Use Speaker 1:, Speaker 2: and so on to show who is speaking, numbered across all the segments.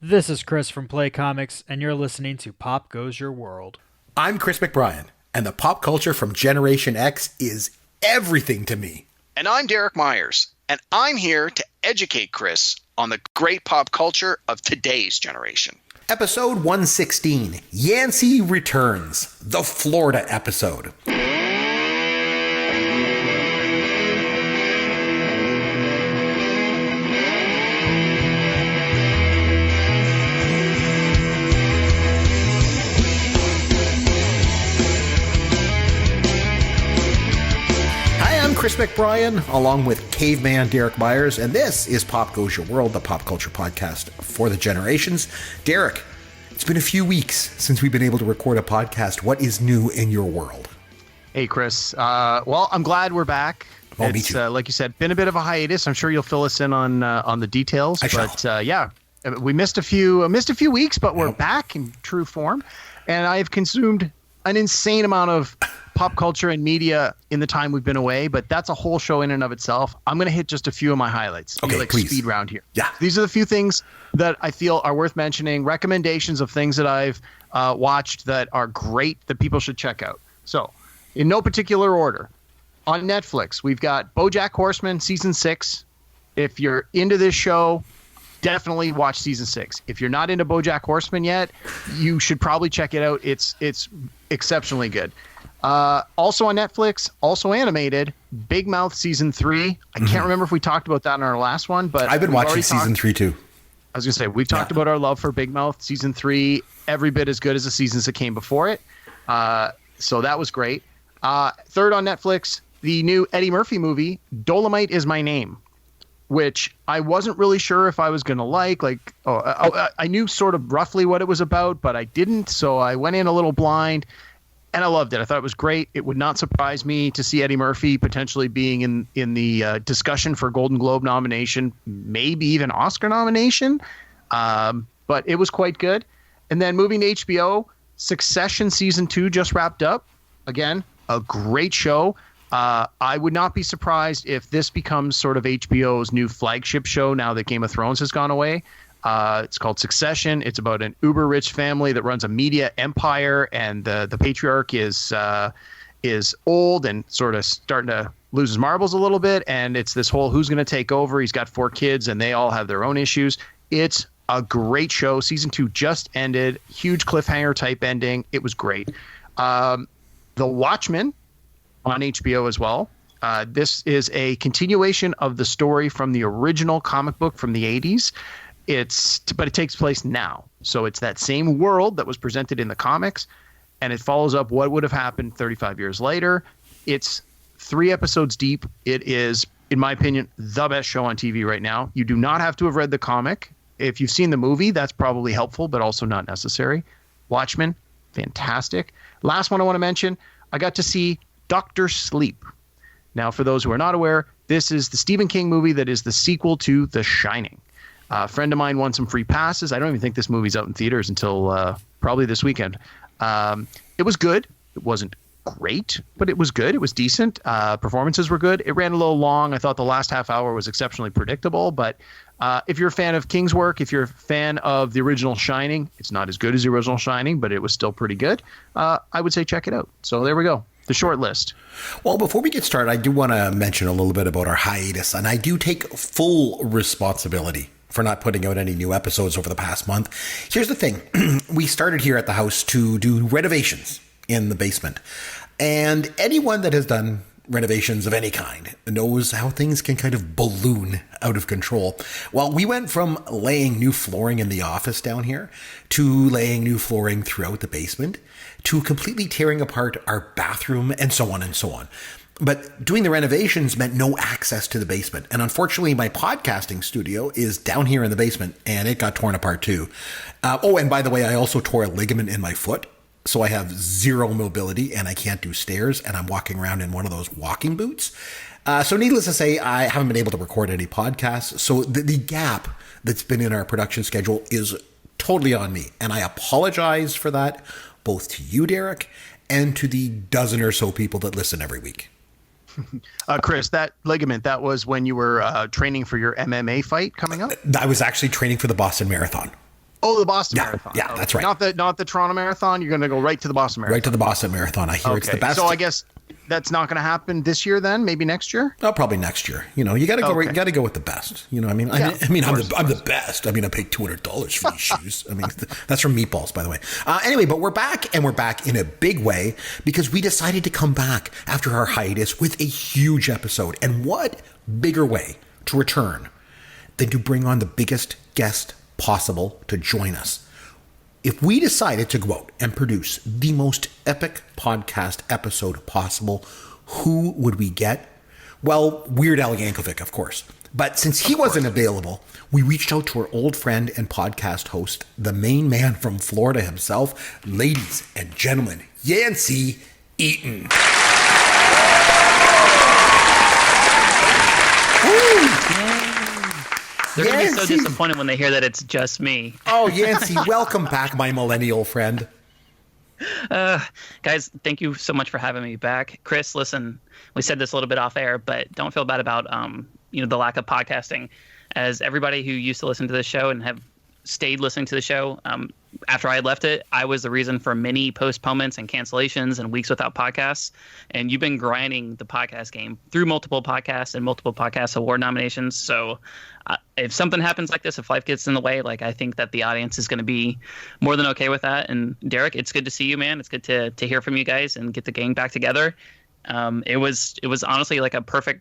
Speaker 1: This is Chris from Play Comics, and you're listening to Pop Goes Your World.
Speaker 2: I'm Chris McBrien, and the pop culture from Generation X is everything to me.
Speaker 3: And I'm Derek Myers, and I'm here to educate Chris on the great pop culture of today's generation.
Speaker 2: Episode 116, Yancy Returns, the Florida episode. Chris McBrien, along with Caveman Derek Myers, and this is Pop Goes Your World, the pop culture podcast for the generations. Derek, it's been a few weeks since we've been able to record a podcast. What is new in your world?
Speaker 4: Hey, Chris. Well, I'm glad we're back.
Speaker 2: Oh, me too.
Speaker 4: Like you said, been a bit of a hiatus. I'm sure you'll fill us in on the details. Yeah, we missed a few weeks, but we're back in true form, and I've consumed an insane amount of pop culture and media in the time we've been away, but that's a whole show in and of itself. I'm going to hit just a few of my highlights.
Speaker 2: Okay,
Speaker 4: like
Speaker 2: please.
Speaker 4: Speed round here.
Speaker 2: Yeah.
Speaker 4: These are the few things that I feel are worth mentioning, recommendations of things that I've watched that are great that people should check out. So, in no particular order, on Netflix, we've got BoJack Horseman Season 6. If you're into this show, definitely watch Season 6. If you're not into BoJack Horseman yet, you should probably check it out. It's exceptionally good. Also on Netflix, also animated, Big Mouth Season 3. I can't remember if we talked about that in our last one, but
Speaker 2: I've been watching Season 3 too.
Speaker 4: I was going to say, we've talked about our love for Big Mouth Season 3, every bit as good as the seasons that came before it. So that was great. Third on Netflix, the new Eddie Murphy movie, Dolomite Is My Name, which I wasn't really sure if I was going to like. I knew sort of roughly what it was about, but I didn't. So I went in a little blind. And I loved it. I thought it was great. It would not surprise me to see Eddie Murphy potentially being in the discussion for Golden Globe nomination, maybe even Oscar nomination. But it was quite good. And then moving to HBO, Succession Season 2 just wrapped up. Again, a great show. I would not be surprised if this becomes sort of HBO's new flagship show now that Game of Thrones has gone away. It's called Succession. It's about an uber-rich family that runs a media empire, and the patriarch is old and sort of starting to lose his marbles a little bit, and it's this whole who's going to take over. He's got 4 kids, and they all have their own issues. It's a great show. Season 2 just ended. Huge cliffhanger type ending. It was great. The Watchmen on HBO as well. This is a continuation of the story from the original comic book from the 80s. But it takes place now. So it's that same world that was presented in the comics, and it follows up what would have happened 35 years later. It's 3 episodes deep. It is, in my opinion, the best show on TV right now. You do not have to have read the comic. If you've seen the movie, that's probably helpful, but also not necessary. Watchmen, fantastic. Last one I want to mention, I got to see Dr. Sleep. Now, for those who are not aware, this is the Stephen King movie that is the sequel to The Shining. A friend of mine won some free passes. I don't even think this movie's out in theaters until probably this weekend. It was good. It wasn't great, but it was good. It was decent. Performances were good. It ran a little long. I thought the last half hour was exceptionally predictable. But if you're a fan of King's work, if you're a fan of the original Shining, it's not as good as the original Shining, but it was still pretty good. I would say check it out. So there we go. The short list.
Speaker 2: Well, before we get started, I do want to mention a little bit about our hiatus, and I do take full responsibility for not putting out any new episodes over the past month. Here's the thing. We started here at the house to do renovations in the basement. And anyone that has done renovations of any kind knows how things can kind of balloon out of control. Well, we went from laying new flooring in the office down here to laying new flooring throughout the basement to completely tearing apart our bathroom and so on and so on. But doing the renovations meant no access to the basement. And unfortunately, my podcasting studio is down here in the basement, and it got torn apart too. And by the way, I also tore a ligament in my foot. So I have zero mobility, and I can't do stairs, and I'm walking around in one of those walking boots. So needless to say, I haven't been able to record any podcasts. So the gap that's been in our production schedule is totally on me. And I apologize for that, both to you, Derek, and to the dozen or so people that listen every week.
Speaker 4: Chris, that ligament, that was when you were training for your MMA fight coming up?
Speaker 2: I was actually training for the Boston Marathon.
Speaker 4: Oh, the Boston
Speaker 2: Yeah,
Speaker 4: Marathon.
Speaker 2: yeah, that's right.
Speaker 4: Not the Toronto Marathon. You're going to go right to the Boston Marathon.
Speaker 2: Right to the Boston Marathon. I hear it's the best.
Speaker 4: So I guess that's not going to happen this year. Then maybe next year.
Speaker 2: Oh, probably next year. You got to go.
Speaker 4: Okay.
Speaker 2: You got to go with the best. You know, what I mean,
Speaker 4: Yeah,
Speaker 2: I'm the best. I mean, I paid $200 for these shoes. I mean, that's from Meatballs, by the way. Anyway, but we're back, and we're back in a big way because we decided to come back after our hiatus with a huge episode. And what bigger way to return than to bring on the biggest guest possible to join us? If we decided to go out and produce the most epic podcast episode possible, who would we get? Well, Weird Al Yankovic, of course. But since he wasn't available, we reached out to our old friend and podcast host, the main man from Florida himself, ladies and gentlemen, Yancy Eaton.
Speaker 5: They're going to be so disappointed when they hear that it's just me.
Speaker 2: Oh, Yancy, welcome back, my millennial friend.
Speaker 5: Guys, thank you so much for having me back. Chris, listen, we said this a little bit off air, but don't feel bad about the lack of podcasting. As everybody who used to listen to the show and have stayed listening to the show, after I had left it, I was the reason for many postponements and cancellations and weeks without podcasts. And you've been grinding the podcast game through multiple podcasts and multiple podcast award nominations. So if something happens like this, if life gets in the way, I think that the audience is going to be more than okay with that. And Derek, it's good to see you, man. It's good to hear from you guys and get the gang back together. It was honestly like a perfect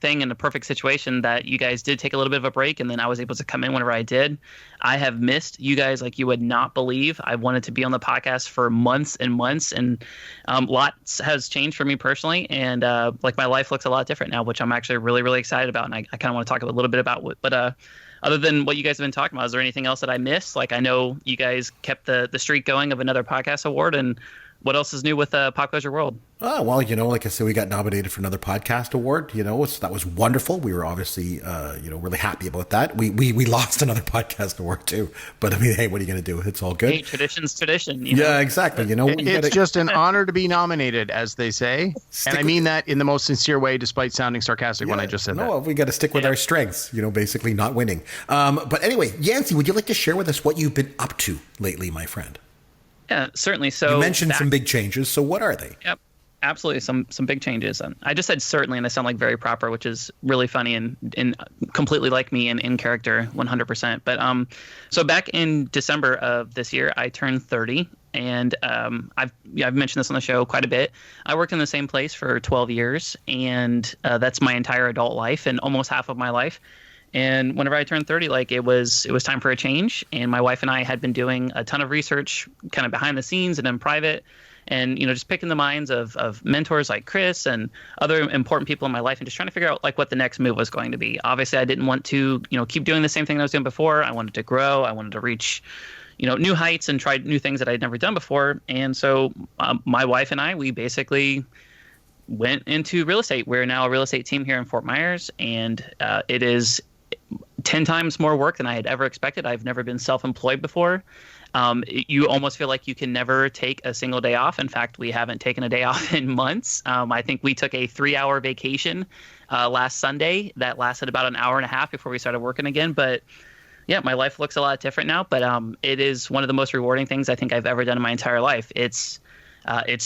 Speaker 5: thing and a perfect situation that you guys did take a little bit of a break, and then I was able to come in whenever I did. I have missed you guys like you would not believe. I wanted to be on the podcast for months and months, and lots has changed for me personally, and my life looks a lot different now, which I'm actually really, really excited about, and I kind of want to talk a little bit about but other than what you guys have been talking about, is there anything else that I missed? I know you guys kept the streak going of another podcast award, and what else is new with Pop Culture World?
Speaker 2: Oh, well, like I said, we got nominated for another podcast award. That was wonderful. We were obviously, really happy about that. We lost another podcast award too. But I mean, hey, what are you going to do? It's all good.
Speaker 5: Hey, tradition's tradition.
Speaker 2: Yeah, exactly.
Speaker 4: It's just an honor to be nominated, as they say. And I mean that in the most sincere way, despite sounding sarcastic when I just said that.
Speaker 2: No, we got to stick with our strengths, basically not winning. But anyway, Yancy, would you like to share with us what you've been up to lately, my friend?
Speaker 5: Yeah, certainly. So
Speaker 2: you mentioned some big changes. So what are they?
Speaker 5: Yep, absolutely. Some big changes. And I just said certainly, and I sound very proper, which is really funny and completely like me and in character, 100%. But so back in December of this year, I turned 30, and I've mentioned this on the show quite a bit. I worked in the same place for 12 years, and that's my entire adult life and almost half of my life. And whenever I turned 30, it was time for a change. And my wife and I had been doing a ton of research kind of behind the scenes and in private, and, just picking the minds of mentors like Chris and other important people in my life, and just trying to figure out what the next move was going to be. Obviously, I didn't want to, keep doing the same thing I was doing before. I wanted to grow. I wanted to reach, new heights and try new things that I'd never done before. And so my wife and I, we basically went into real estate. We're now a real estate team here in Fort Myers, and it is 10 times more work than I had ever expected. I've never been self-employed before. You almost feel like you can never take a single day off. In fact, we haven't taken a day off in months. I think we took a 3-hour vacation last Sunday that lasted about an hour and a half before we started working again. But yeah, my life looks a lot different now, but it is one of the most rewarding things I think I've ever done in my entire life. It's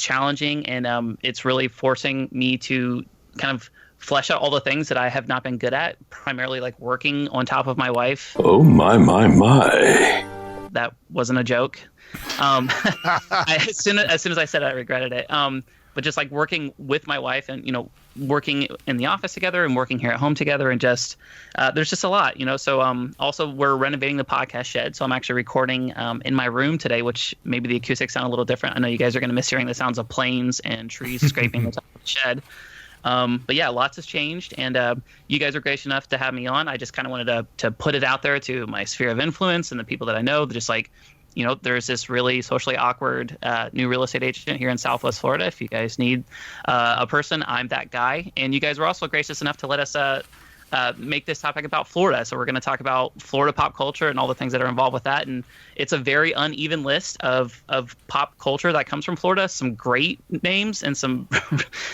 Speaker 5: challenging, and it's really forcing me to kind of flesh out all the things that I have not been good at, primarily working on top of my wife.
Speaker 6: Oh, my, my, my.
Speaker 5: That wasn't a joke. As soon as I said it, I regretted it. But just working with my wife and, working in the office together and working here at home together, and just there's just a lot, So also we're renovating the podcast shed. So I'm actually recording in my room today, which maybe the acoustics sound a little different. I know you guys are going to miss hearing the sounds of planes and trees scraping the top of the shed. But yeah, lots has changed, and you guys are gracious enough to have me on. I just kind of wanted to put it out there to my sphere of influence and the people that I know, just there's this really socially awkward new real estate agent here in Southwest Florida. If you guys need a person, I'm that guy. And you guys were also gracious enough to let us make this topic about Florida. So we're going to talk about Florida pop culture and all the things that are involved with that. And it's a very uneven list of pop culture that comes from Florida. Some great names and some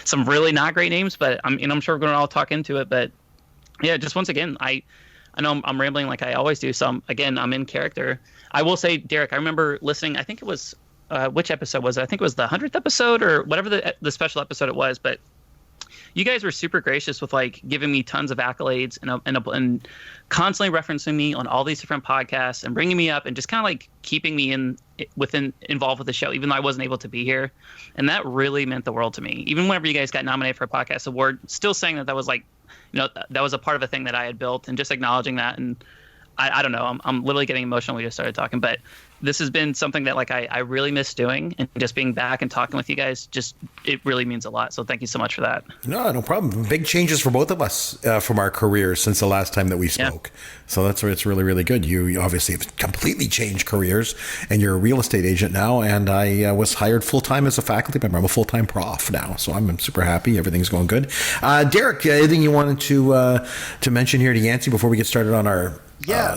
Speaker 5: some really not great names. But I'm sure we're going to all talk into it. But yeah, just once again, I I know I'm rambling like I always do. So I'm in character. I will say, Derek, I remember listening. I think it was which episode was it? I think it was the 100th episode or whatever the special episode it was. But you guys were super gracious with like giving me tons of accolades and constantly referencing me on all these different podcasts and bringing me up and just kind of like keeping me involved with the show, even though I wasn't able to be here. And that really meant the world to me. Even whenever you guys got nominated for a podcast award, still saying that was like, that was a part of a thing that I had built, and just acknowledging that. And I don't know, I'm literally getting emotional. We just started talking, but this has been something that like I really miss doing, and just being back and talking with you guys, it really means a lot. So thank you so much for that.
Speaker 2: No problem. Big changes for both of us from our careers since the last time that we spoke. Yeah. So that's where it's really, really good. You obviously have completely changed careers, and you're a real estate agent now. And I was hired full time as a faculty member. I'm a full time prof now, so I'm super happy. Everything's going good. Derek, anything you wanted to mention here to Yancy before we get started on our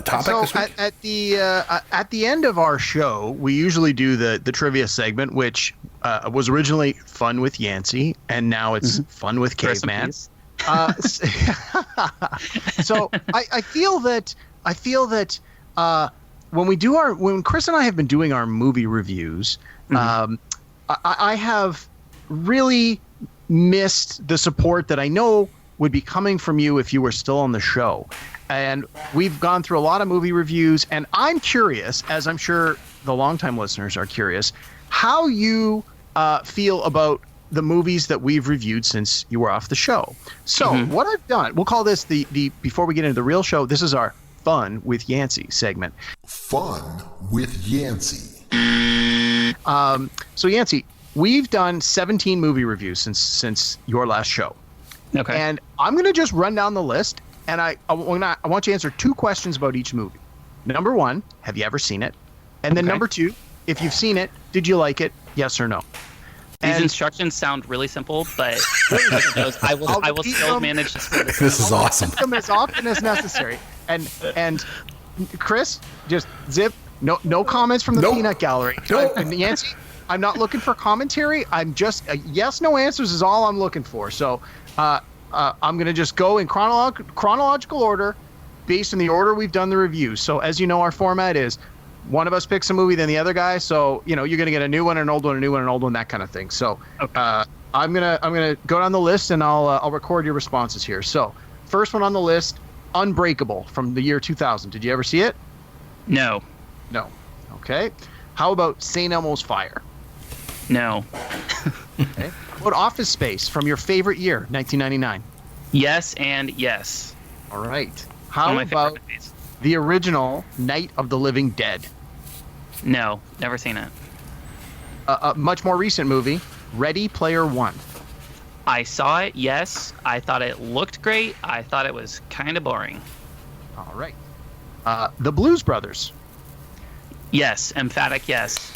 Speaker 2: topic
Speaker 4: so
Speaker 2: this week?
Speaker 4: At the end of our show, we usually do the trivia segment, which was originally Fun with Yancy, and now it's Fun with Caveman. So I feel that when Chris and I have been doing our movie reviews, I have really missed the support that I know would be coming from you if you were still on the show. And we've gone through a lot of movie reviews, and I'm curious, as I'm sure the longtime listeners are curious, how you feel about the movies that we've reviewed since you were off the show. So what I've done, we'll call this the before we get into the real show, this is our Fun with Yancy segment.
Speaker 7: Fun with Yancy.
Speaker 4: So Yancy, we've done 17 movie reviews since your last show.
Speaker 5: Okay.
Speaker 4: And I'm going to just run down the list, and I want you to answer 2 questions about each movie. Number 1, have you ever seen it? And then number 2, if you've seen it, did you like it? Yes or no?
Speaker 5: These instructions sound really simple, but I will still manage to split this.
Speaker 2: This is awesome.
Speaker 4: I'll them as often as necessary. And Chris, just zip. No comments from the peanut gallery. And Yancy, I'm not looking for commentary. I'm just yes, no answers is all I'm looking for. So I'm going to just go in chronological order based on the order we've done the reviews. So as you know, our format is one of us picks a movie, then the other guy. So, you're going to get a new one, an old one, a new one, an old one, that kind of thing. So I'm gonna go down the list, and I'll record your responses here. So first one on the list, Unbreakable from the year 2000. Did you ever see it?
Speaker 5: No.
Speaker 4: Okay. How about St. Elmo's Fire?
Speaker 5: No.
Speaker 4: Okay. How about Office Space from your favorite year, 1999?
Speaker 5: Yes and yes.
Speaker 4: All right. How about the original Night of the Living Dead?
Speaker 5: No, never seen it.
Speaker 4: A much more recent movie, Ready Player One.
Speaker 5: I saw it, yes. I thought it looked great. I thought it was kind of boring.
Speaker 4: All right. The Blues Brothers.
Speaker 5: Yes, emphatic yes.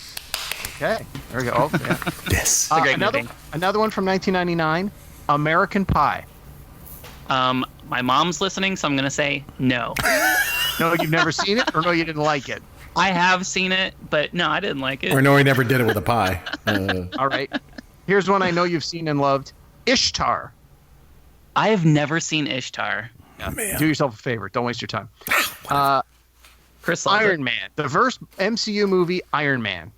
Speaker 4: Okay, there we go. Oh, yeah.
Speaker 2: Yes.
Speaker 5: It's a great movie.
Speaker 4: Another one from 1999, American Pie.
Speaker 5: My mom's listening, so I'm going to say no.
Speaker 4: No, you've never seen it, or no, you didn't like it?
Speaker 5: I have seen it, but no, I didn't like it.
Speaker 2: Or no, he never did it with a pie.
Speaker 4: All right. Here's one I know you've seen and loved, Ishtar.
Speaker 5: I have never seen Ishtar.
Speaker 2: Yeah. Man.
Speaker 4: Do yourself a favor. Don't waste your time.
Speaker 5: Chris
Speaker 4: Iron Man. The first MCU movie, Iron Man.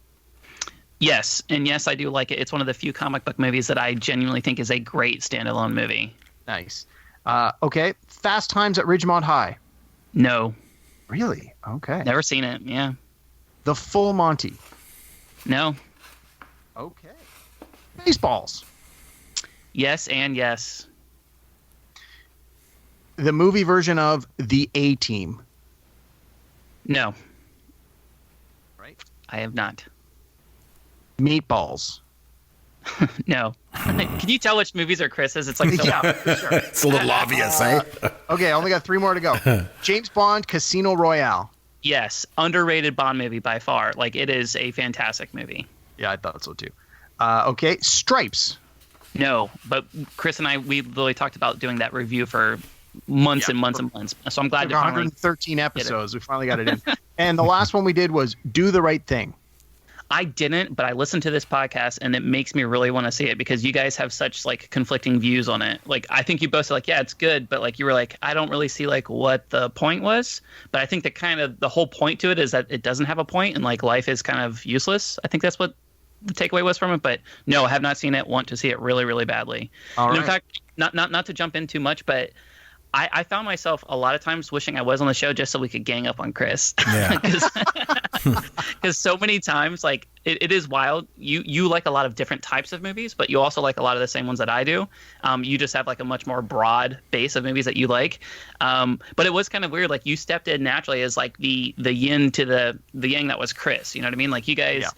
Speaker 5: Yes, and yes, I do like it. It's one of the few comic book movies that I genuinely think is a great standalone movie.
Speaker 4: Nice. Okay. Fast Times at Ridgemont High.
Speaker 5: No.
Speaker 4: Really? Okay.
Speaker 5: Never seen it, yeah.
Speaker 4: The Full Monty.
Speaker 5: No.
Speaker 4: Okay. Baseballs.
Speaker 5: Yes and yes.
Speaker 4: The movie version of The A-Team.
Speaker 5: No.
Speaker 4: Right.
Speaker 5: I have not.
Speaker 4: Meatballs.
Speaker 5: No. Can you tell which movies are Chris's? It's like so
Speaker 4: Yeah, for sure.
Speaker 2: It's a little obvious, eh?
Speaker 4: Okay, I only got 3 more to go. James Bond, Casino Royale.
Speaker 5: Yes, underrated Bond movie by far. Like, it is a fantastic movie.
Speaker 4: Yeah, I thought so too. Okay, Stripes.
Speaker 5: No, but Chris and I, we literally talked about doing that review for months and months and months. So I'm glad to finally
Speaker 4: 113 episodes. We finally got it in. And the last one we did was Do the Right Thing.
Speaker 5: I didn't, but I listened to this podcast and it makes me really want to see it because you guys have such like conflicting views on it. Like, I think you both said like, yeah, it's good, but like you were like, I don't really see like what the point was. But I think that kind of the whole point to it is that it doesn't have a point and like life is kind of useless. I think that's what the takeaway was from it. But no, I have not seen it. Want to see it really, really badly.
Speaker 4: All right.
Speaker 5: In fact, not to jump in too much, but I found myself a lot of times wishing I was on the show just so we could gang up on Chris.
Speaker 2: Yeah.
Speaker 5: Because so many times, like, it is wild. You like a lot of different types of movies, but you also like a lot of the same ones that I do. You just have, like, a much more broad base of movies that you like. But it was kind of weird. Like, you stepped in naturally as, like, the yin to the yang that was Chris. You know what I mean? Like, you guys... Yeah.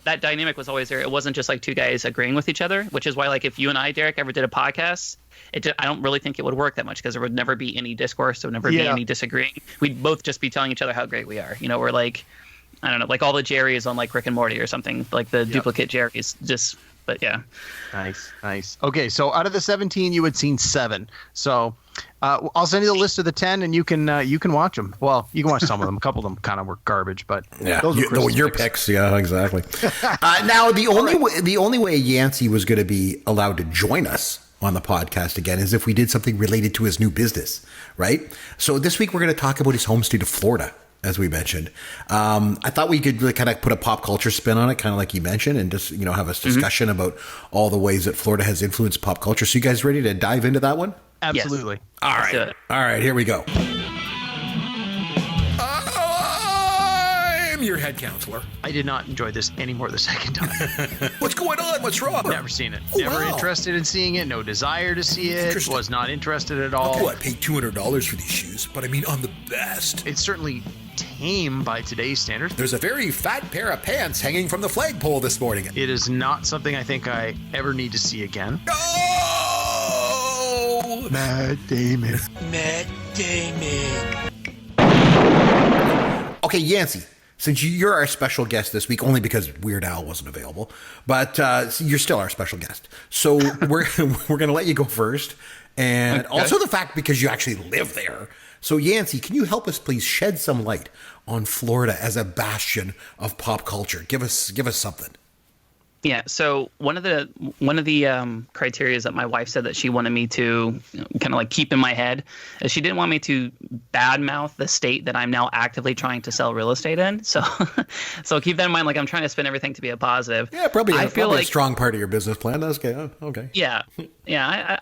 Speaker 5: That dynamic was always there. It wasn't just like two guys agreeing with each other, which is why, like, if you and I, Derek, ever did a podcast, I don't really think it would work that much because there would never be any discourse. There would never be any disagreeing. We'd both just be telling each other how great we are. You know, we're like, I don't know, like all the Jerrys on like Rick and Morty or something, like the duplicate Jerrys. Just, but yeah.
Speaker 4: Nice. Okay, so out of the 17, you had seen 7. So I'll send you the list of the 10, and you can watch them. Well, you can watch some of them. A couple of them kind of were garbage, but those were
Speaker 2: your picks. Yeah, exactly. Now, the only way Yancy was going to be allowed to join us on the podcast again is if we did something related to his new business, right? So this week we're going to talk about his home state of Florida, as we mentioned. I thought we could really kind of put a pop culture spin on it, kind of like you mentioned, and just, you know, have a discussion about all the ways that Florida has influenced pop culture. So you guys ready to dive into that one?
Speaker 4: Absolutely.
Speaker 5: Yes.
Speaker 2: All right, here we go. I'm your head counselor.
Speaker 4: I did not enjoy this anymore the second time.
Speaker 2: What's going on? What's wrong?
Speaker 4: Never seen it.
Speaker 2: Oh,
Speaker 4: Never
Speaker 2: wow.
Speaker 4: interested in seeing it. No desire to see it. Was not interested at all.
Speaker 2: Oh, I paid $200 for these shoes, but I mean, on the best.
Speaker 4: It's certainly tame by today's standards.
Speaker 2: There's a very fat pair of pants hanging from the flagpole this morning.
Speaker 4: It is not something I think I ever need to see again.
Speaker 2: Oh!
Speaker 4: Matt Damon.
Speaker 2: Okay, Yancy, since you're our special guest this week, only because Weird Al wasn't available, but you're still our special guest. So we're going to let you go first. And also the fact because you actually live there. So Yancy, can you help us please shed some light on Florida as a bastion of pop culture? Give us something.
Speaker 5: Yeah. So one of the criteria that my wife said that she wanted me to kind of like keep in my head is she didn't want me to badmouth the state that I'm now actively trying to sell real estate in. So keep that in mind. Like, I'm trying to spin everything to be a positive.
Speaker 2: Yeah, probably
Speaker 5: I feel like
Speaker 2: a strong part of your business plan. That's okay. Oh, okay.
Speaker 5: Yeah.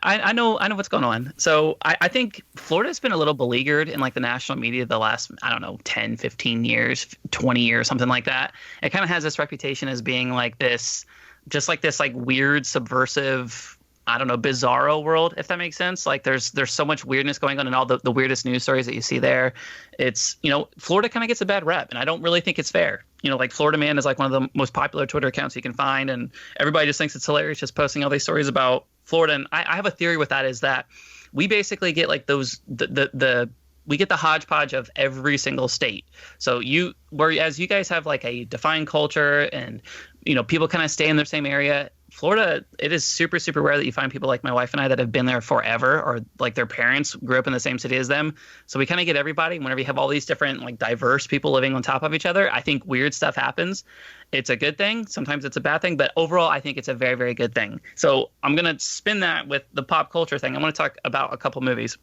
Speaker 5: I know what's going on. So I think Florida's been a little beleaguered in like the national media the last, I don't know, 10, 15 years, 20 years, something like that. It kind of has this reputation as being like this, just like this like weird subversive, I don't know, bizarro world, if that makes sense. Like there's so much weirdness going on in all the weirdest news stories that you see there. It's, you know, Florida kind of gets a bad rep, and I don't really think it's fair. You know, like Florida Man is like one of the most popular Twitter accounts you can find, and everybody just thinks it's hilarious just posting all these stories about Florida. And I have a theory with that is that we basically get like those we get the hodgepodge of every single state. So whereas you guys have like a defined culture and, you know, people kind of stay in the same area. Florida, it is super, super rare that you find people like my wife and I that have been there forever, or like their parents grew up in the same city as them. So we kind of get everybody. Whenever you have all these different like diverse people living on top of each other, I think weird stuff happens. It's a good thing. Sometimes it's a bad thing, but overall, I think it's a very, very good thing. So I'm going to spin that with the pop culture thing. I want to talk about a couple movies.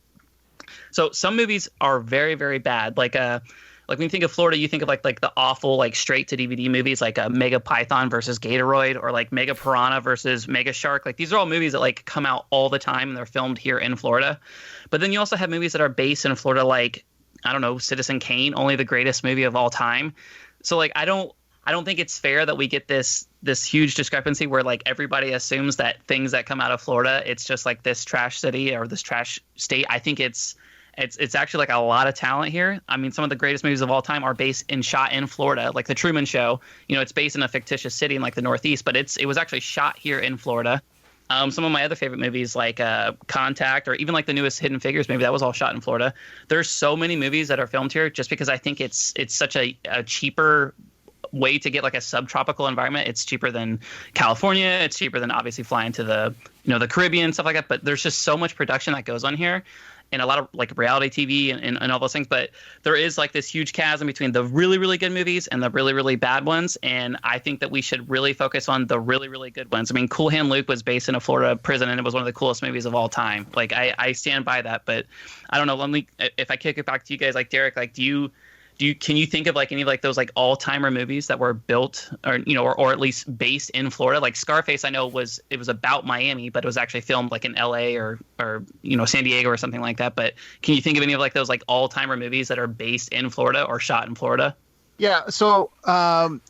Speaker 5: So some movies are very, very bad. Like when you think of Florida, you think of like the awful like straight to DVD movies like Mega Python versus Gatoroid, or like Mega Piranha versus Mega Shark. Like these are all movies that like come out all the time and they're filmed here in Florida. But then you also have movies that are based in Florida, like, I don't know, Citizen Kane, only the greatest movie of all time. So like I don't think it's fair that we get this huge discrepancy where like everybody assumes that things that come out of Florida, it's just like this trash city or this trash state. I think it's actually like a lot of talent here. I mean, some of the greatest movies of all time are based and shot in Florida, like The Truman Show. You know, it's based in a fictitious city in like the Northeast, but it was actually shot here in Florida. Some of my other favorite movies like Contact, or even like the newest Hidden Figures movie, that was all shot in Florida. There's so many movies that are filmed here just because I think it's such a cheaper way to get like a subtropical environment. It's cheaper than California. It's cheaper than obviously flying to the Caribbean, stuff like that. But there's just so much production that goes on here. and a lot of like reality TV and all those things. But there is like this huge chasm between the really, really good movies and the really, really bad ones. And I think that we should really focus on the really, really good ones. I mean, Cool Hand Luke was based in a Florida prison, and it was one of the coolest movies of all time. Like I stand by that. But I don't know. Let me, if I kick it back to you guys, like Derek, like can you think of like any of like those like all-timer movies that were built or or at least based in Florida? Like Scarface, I know was about Miami, but it was actually filmed like in LA or San Diego or something like that. But can you think of any of like those like all-timer movies that are based in Florida or shot in Florida?
Speaker 4: Yeah. So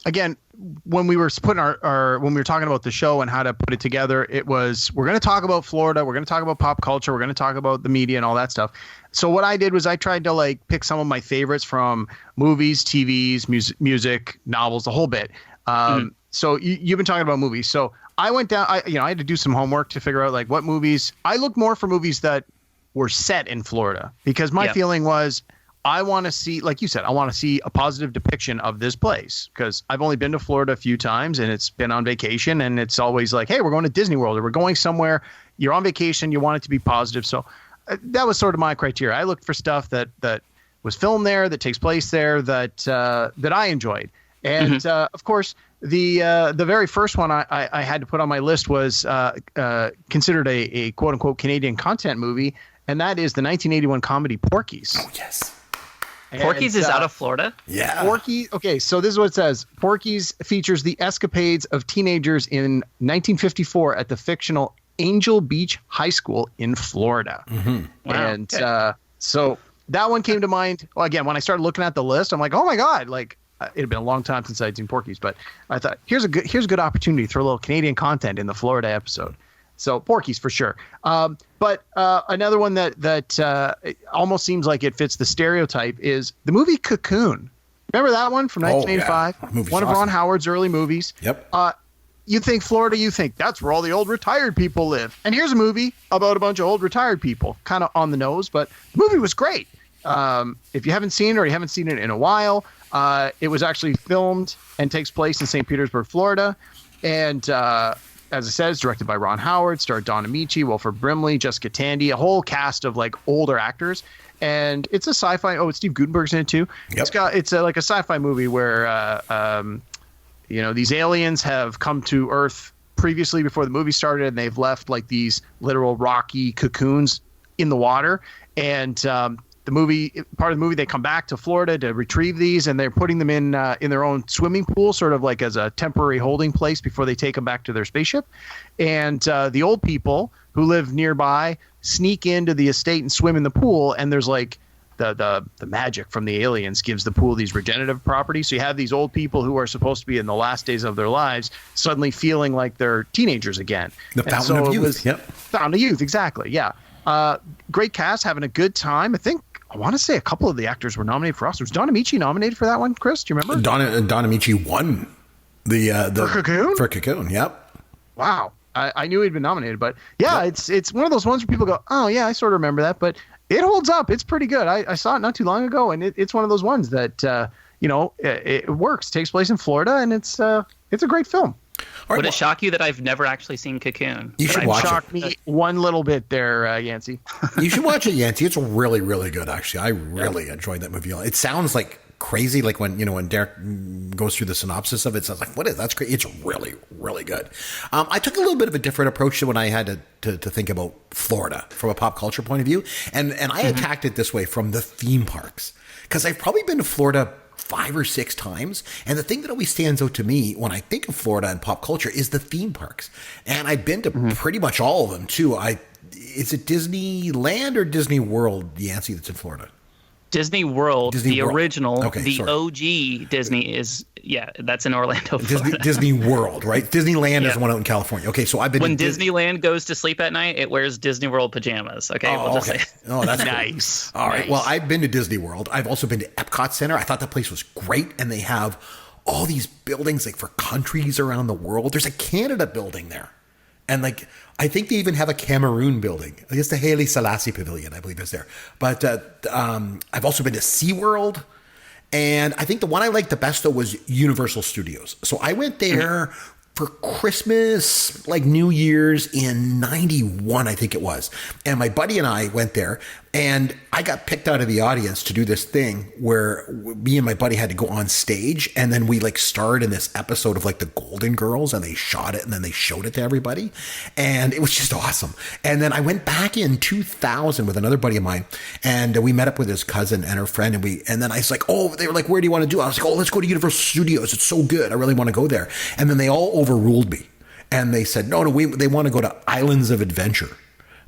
Speaker 4: again, when we were putting when we were talking about the show and how to put it together, it was, we're going to talk about Florida, we're going to talk about pop culture, we're going to talk about the media and all that stuff. So what I did was I tried to like pick some of my favorites from movies, TVs, music, novels, the whole bit. So you've been talking about movies. So I went down, I had to do some homework to figure out like what movies. I looked more for movies that were set in Florida, because my feeling was, I want to see, like you said, I want to see a positive depiction of this place, because I've only been to Florida a few times and it's been on vacation, and it's always like, hey, we're going to Disney World or we're going somewhere. You're on vacation. You want it to be positive. So that was sort of my criteria. I looked for stuff that was filmed there, that takes place there, that I enjoyed. And of course, the very first one I had to put on my list was considered a quote unquote Canadian content movie, and that is the 1981 comedy Porky's.
Speaker 2: Oh, yes.
Speaker 5: Porky's is out of Florida?
Speaker 2: Yeah.
Speaker 4: Porky. Okay, so this is what it says. Porky's features the escapades of teenagers in 1954 at the fictional Angel Beach High School in Florida.
Speaker 2: Mm-hmm.
Speaker 5: Wow.
Speaker 4: And so that one came to mind. Well, again, when I started looking at the list, I'm like, oh my God, like it had been a long time since I'd seen Porky's, but I thought here's a good opportunity to throw a little Canadian content in the Florida episode. So Porky's for sure. But another one that almost seems like it fits the stereotype is the movie Cocoon. Remember that one from 1985?
Speaker 2: Oh, yeah.
Speaker 4: One of
Speaker 2: awesome.
Speaker 4: Ron Howard's early movies.
Speaker 2: Yep.
Speaker 4: You think Florida, you think that's where all the old retired people live. And here's a movie about a bunch of old retired people, kind of on the nose, but the movie was great. If you haven't seen it or you haven't seen it in a while, it was actually filmed and takes place in St. Petersburg, Florida. And as I said, it's directed by Ron Howard, starred Don Amici, Wilford Brimley, Jessica Tandy, a whole cast of like older actors. And it's a sci-fi. Oh, it's Steve Guttenberg's in it too.
Speaker 2: Yep.
Speaker 4: It's like a sci-fi movie where these aliens have come to Earth previously before the movie started, and they've left like these literal rocky cocoons in the water. And part of the movie, they come back to Florida to retrieve these, and they're putting them in their own swimming pool, sort of like as a temporary holding place before they take them back to their spaceship. And the old people who live nearby sneak into the estate and swim in the pool, and there's like the magic from the aliens gives the pool these regenerative properties. So you have these old people who are supposed to be in the last days of their lives suddenly feeling like they're teenagers again.
Speaker 2: The fountain of youth. Yep.
Speaker 4: Fountain of youth, exactly. Yeah. Great cast, having a good time. I want to say a couple of the actors were nominated for Oscars. Was Don Amici nominated for that one, Chris? Do you remember?
Speaker 2: Don Amici won the
Speaker 4: for Cocoon?
Speaker 2: For Cocoon, yep.
Speaker 4: Wow. I knew he'd been nominated, but yeah, yep. It's one of those ones where people go, oh yeah, I sort of remember that, but it holds up. It's pretty good. I saw it not too long ago, and it's one of those ones that it works. It takes place in Florida, and it's a great film.
Speaker 2: Right,
Speaker 5: Would it shock you that I've never actually seen Cocoon?
Speaker 2: You should watch it.
Speaker 4: Shocked me one little bit there, Yancy.
Speaker 2: You should watch it, Yancy. It's really, really good, actually. I really enjoyed that movie. It sounds like crazy, like when Derek goes through the synopsis of it. So I was like, what is that's great? It's really, really good. I took a little bit of a different approach to when I had to think about Florida from a pop culture point of view. And I attacked it this way from the theme parks, because I've probably been to Florida 5 or 6 times. And the thing that always stands out to me when I think of Florida and pop culture is the theme parks. And I've been to pretty much all of them too. Is it Disneyland or Disney World, Yancy, that's in Florida?
Speaker 5: Disney World,
Speaker 2: Disney World.
Speaker 5: Original,
Speaker 2: Okay,
Speaker 5: the
Speaker 2: sorry.
Speaker 5: OG Disney is, that's in Orlando, Florida.
Speaker 2: Disney World, right? Disneyland is the one out in California. Okay, so I've been
Speaker 5: when Disneyland goes to sleep at night, it wears Disney World pajamas. Okay,
Speaker 2: Oh,
Speaker 5: we'll just
Speaker 2: okay.
Speaker 5: say.
Speaker 2: Oh, that's
Speaker 4: Nice.
Speaker 2: Cool. All right.
Speaker 4: Nice.
Speaker 2: Well, I've been to Disney World. I've also been to Epcot Center. I thought that place was great, and they have all these buildings like for countries around the world. There's a Canada building there, and like I think they even have a Cameroon building. I guess the Haile Selassie Pavilion, I believe, is there. But I've also been to SeaWorld. And I think the one I liked the best, though, was Universal Studios. So I went there for Christmas, like New Year's in 91, I think it was. And my buddy and I went there. And I got picked out of the audience to do this thing where me and my buddy had to go on stage, and then we like starred in this episode of like the Golden Girls, and they shot it and then they showed it to everybody, and it was just awesome. And then I went back in 2000 with another buddy of mine, and we met up with his cousin and her friend, and then I was like, oh, they were like, where do you want to do it? I was like, oh, let's go to Universal Studios. It's so good. I really want to go there. And then they all overruled me, and they said, no, they want to go to Islands of Adventure.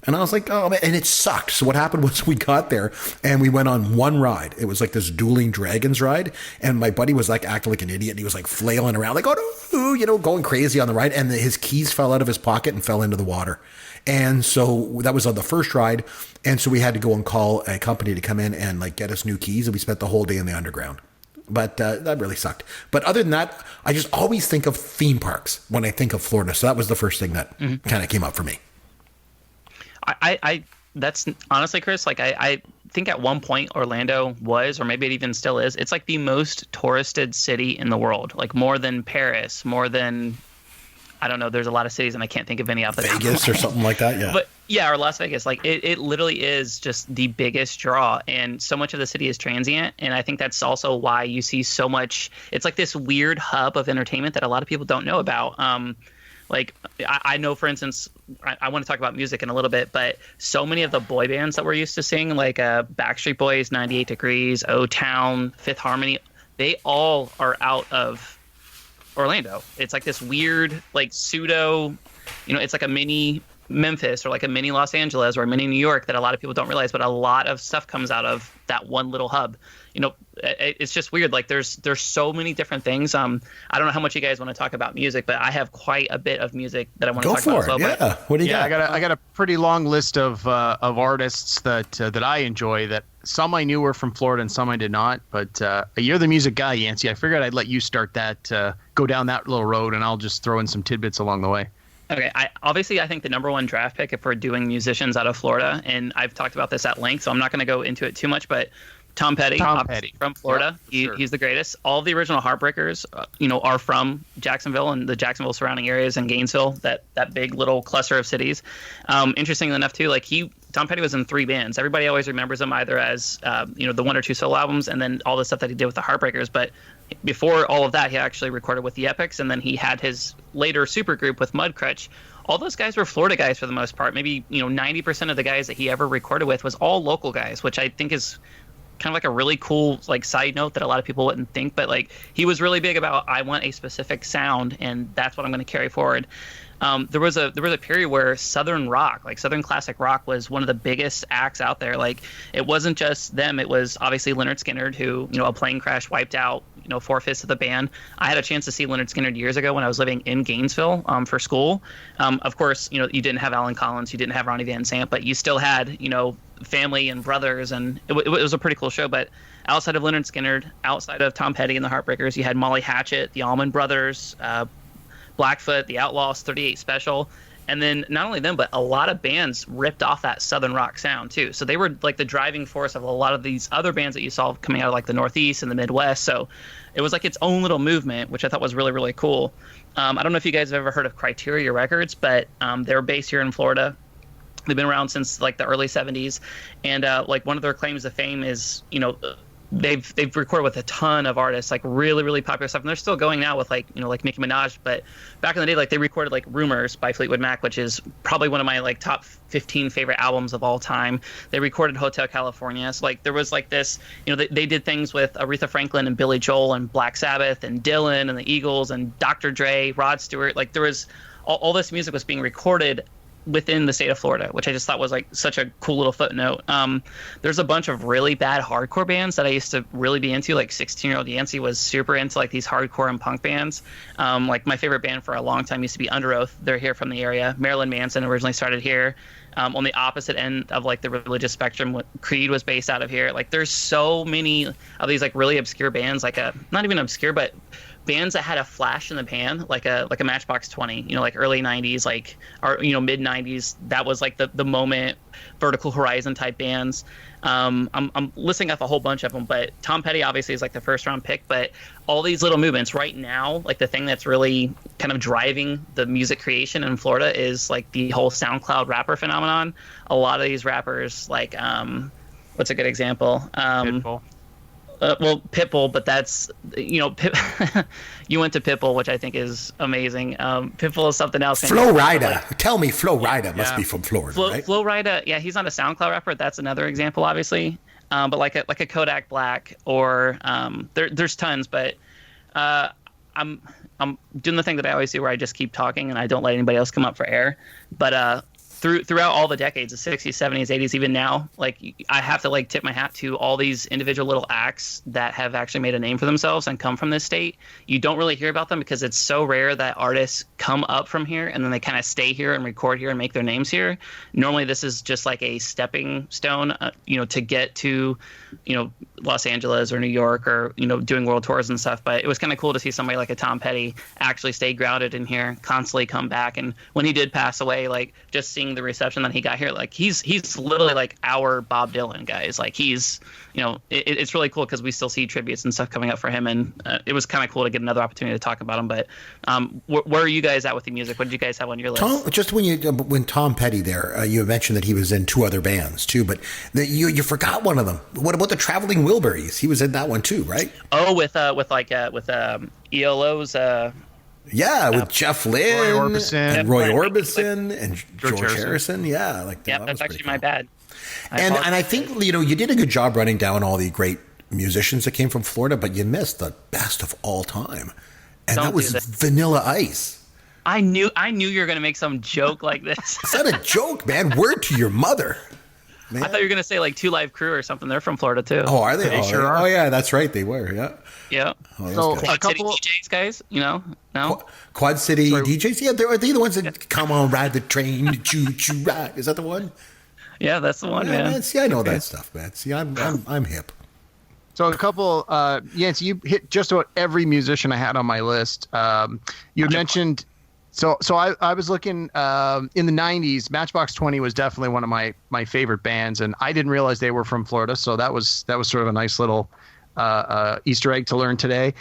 Speaker 2: And I was like, oh, man, and it sucked. So what happened was we got there and we went on one ride. It was like this dueling dragons ride. And my buddy was like acting like an idiot. And he was like flailing around like, oh, no, you know, going crazy on the ride. And his keys fell out of his pocket and fell into the water. And so that was on the first ride. And so we had to go and call a company to come in and like get us new keys. And we spent the whole day in the underground. But that really sucked. But other than that, I just always think of theme parks when I think of Florida. So that was the first thing that kind of came up for me.
Speaker 5: I that's honestly, Chris, like I think at one point Orlando was, or maybe it even still is, it's like the most touristed city in the world, like more than Paris, more than, I don't know, there's a lot of cities and I can't think of any off the top of my
Speaker 2: Vegas or
Speaker 5: head.
Speaker 2: something like that, yeah.
Speaker 5: But yeah, or Las Vegas, like it literally is just the biggest draw, and so much of the city is transient, and I think that's also why you see so much, it's like this weird hub of entertainment that a lot of people don't know about. Like I know, for instance, I want to talk about music in a little bit, but so many of the boy bands that we're used to seeing, like Backstreet Boys, 98 Degrees, O-Town, Fifth Harmony, they all are out of Orlando. It's like this weird, like pseudo, you know, it's like a mini Memphis or like a mini Los Angeles or a mini New York that a lot of people don't realize, but a lot of stuff comes out of that one little hub. You know, it's just weird. Like there's so many different things. I don't know how much you guys want to talk about music, but I have quite a bit of music that I want to talk about as well.
Speaker 2: Yeah. What do you got?
Speaker 4: I got a pretty long list of artists that I enjoy. That some I knew were from Florida and some I did not. But you're the music guy, Yancy. I figured I'd let you start that, go down that little road, and I'll just throw in some tidbits along the way.
Speaker 5: Okay, I think the number one draft pick if we're doing musicians out of Florida, and I've talked about this at length, so I'm not going to go into it too much, but Tom Petty from Florida,
Speaker 4: sure.
Speaker 5: He's the greatest. All the original Heartbreakers, are from Jacksonville and the Jacksonville surrounding areas and Gainesville, that big little cluster of cities. Interestingly enough, too, like Tom Petty was in 3 bands. Everybody always remembers him either as the 1 or 2 solo albums, and then all the stuff that he did with the Heartbreakers. But before all of that, he actually recorded with the Epics, and then he had his later supergroup with Mudcrutch. All those guys were Florida guys for the most part. Maybe 90% of the guys that he ever recorded with was all local guys, which I think is kind of like a really cool like side note that a lot of people wouldn't think, but like he was really big about, I want a specific sound and that's what I'm going to carry forward. There was a period where Southern rock, like Southern classic rock, was one of the biggest acts out there. Like it wasn't just them, it was obviously Lynyrd Skynyrd, who a plane crash wiped out 4/5 of the band. I had a chance to see Lynyrd Skynyrd years ago when I was living in Gainesville for school. Of course, you didn't have Alan Collins, you didn't have Ronnie Van Zant, but you still had family and brothers, and it was a pretty cool show. But outside of Lynyrd Skynyrd, outside of Tom Petty and the Heartbreakers, you had Molly Hatchet, the Allman Brothers, Blackfoot, the Outlaws, 38 Special, and then not only them, but a lot of bands ripped off that Southern rock sound too. So they were like the driving force of a lot of these other bands that you saw coming out of like the Northeast and the Midwest. So it was like its own little movement, which I thought was really, really cool. I don't know if you guys have ever heard of Criteria Records, but they're based here in Florida. They've been around since like the early 70s, and like one of their claims to fame is they've recorded with a ton of artists, like really, really popular stuff, and they're still going now with like Nicki Minaj. But back in the day, like they recorded like Rumors by Fleetwood Mac, which is probably one of my like top 15 favorite albums of all time. They recorded Hotel California. So like there was like this, they did things with Aretha Franklin and Billy Joel and Black Sabbath and Dylan and the Eagles and Dr. Dre, Rod Stewart. Like there was all this music was being recorded within the state of Florida, which I just thought was like such a cool little footnote. There's a bunch of really bad hardcore bands that I used to really be into. Like 16-year-old Yancy was super into like these hardcore and punk bands. Like my favorite band for a long time used to be Under Oath. They're here from the area. Marilyn Manson originally started here. On the opposite end of like the religious spectrum, Creed was based out of here. Like there's so many of these like really obscure bands, like not even obscure, but bands that had a flash in the pan, like a Matchbox 20, like early 90s, like, or mid 90s. That was like the moment. Vertical Horizon type bands. I'm listing off a whole bunch of them, but Tom Petty obviously is like the first round pick. But all these little movements right now, like the thing that's really kind of driving the music creation in Florida is like the whole SoundCloud rapper phenomenon. A lot of these rappers, like what's a good example?
Speaker 4: Pitbull.
Speaker 5: Well, Pitbull, but that's, you went to Pitbull, which I think is amazing. Pitbull is something else.
Speaker 2: Flo Rida. Tell me Flo Rida must be from Florida, right?
Speaker 5: Flo Rida, yeah, he's not a SoundCloud rapper. That's another example, obviously. But like a Kodak Black, or there's tons. But I'm doing the thing that I always do, where I just keep talking and I don't let anybody else come up for air. But throughout all the decades, the 60s, 70s, 80s, even now, like, I have to like tip my hat to all these individual little acts that have actually made a name for themselves and come from this state. You don't really hear about them because it's so rare that artists come up from here and then they kind of stay here and record here and make their names here. Normally this is just like a stepping stone, to get to, Los Angeles or New York, or, doing world tours and stuff. But it was kind of cool to see somebody like a Tom Petty actually stay grounded in here, constantly come back. And when he did pass away, like, just seeing the reception that he got here, like, he's literally like our Bob Dylan, guys. Like, he's, it's really cool because we still see tributes and stuff coming up for him. And it was kind of cool to get another opportunity to talk about him. But where are you guys at with the music? What did you guys have on your list?
Speaker 2: Just when Tom Petty there, you mentioned that he was in 2 other bands too, but you forgot one of them. What about the Traveling Wilburys? He was in that one too, right?
Speaker 5: Oh, with ELO's.
Speaker 2: Yeah, with Jeff Lynne, Roy Orbison, and George Harrison. Yeah,
Speaker 5: that's actually my bad.
Speaker 2: And I think you did a good job running down all the great musicians that came from Florida, but you missed the best of all time, and that was Vanilla Ice.
Speaker 5: I knew you were gonna make some joke like this.
Speaker 2: It's not a joke, man. Word to your mother. Man.
Speaker 5: I thought you were gonna say like 2 Live Crew or something. They're from Florida too.
Speaker 2: Oh, are they?
Speaker 4: They sure are.
Speaker 2: Oh, yeah, that's right. They were. Yeah.
Speaker 5: Yeah.
Speaker 2: Oh,
Speaker 4: so
Speaker 5: Quad City DJs, guys. No.
Speaker 2: Quad City DJs. Yeah, are they the ones that come on, ride the train, choo choo ride? Is that the one?
Speaker 5: Yeah, that's the one, man.
Speaker 2: See, I know that stuff, man. See, I'm hip.
Speaker 4: So a couple, Yancy, you hit just about every musician I had on my list. You had mentioned. So I was looking in the 90s. Matchbox 20 was definitely one of my favorite bands, and I didn't realize they were from Florida. So that was sort of a nice little Easter egg to learn today.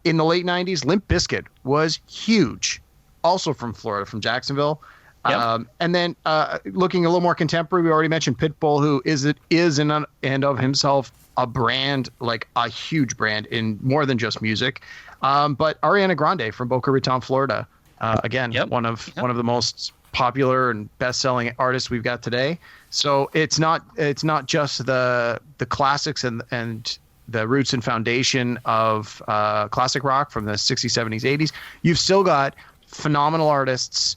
Speaker 4: In the late 90s, Limp Bizkit was huge, also from Florida, from Jacksonville.
Speaker 5: Yep.
Speaker 4: And then looking a little more contemporary, we already mentioned Pitbull, who is in and of himself a brand, like a huge brand in more than just music. But Ariana Grande from Boca Raton, Florida. Again, one of the most popular and best-selling artists we've got today. So it's not just the classics and the roots and foundation of classic rock from the 60s, 70s, 80s. You've still got phenomenal artists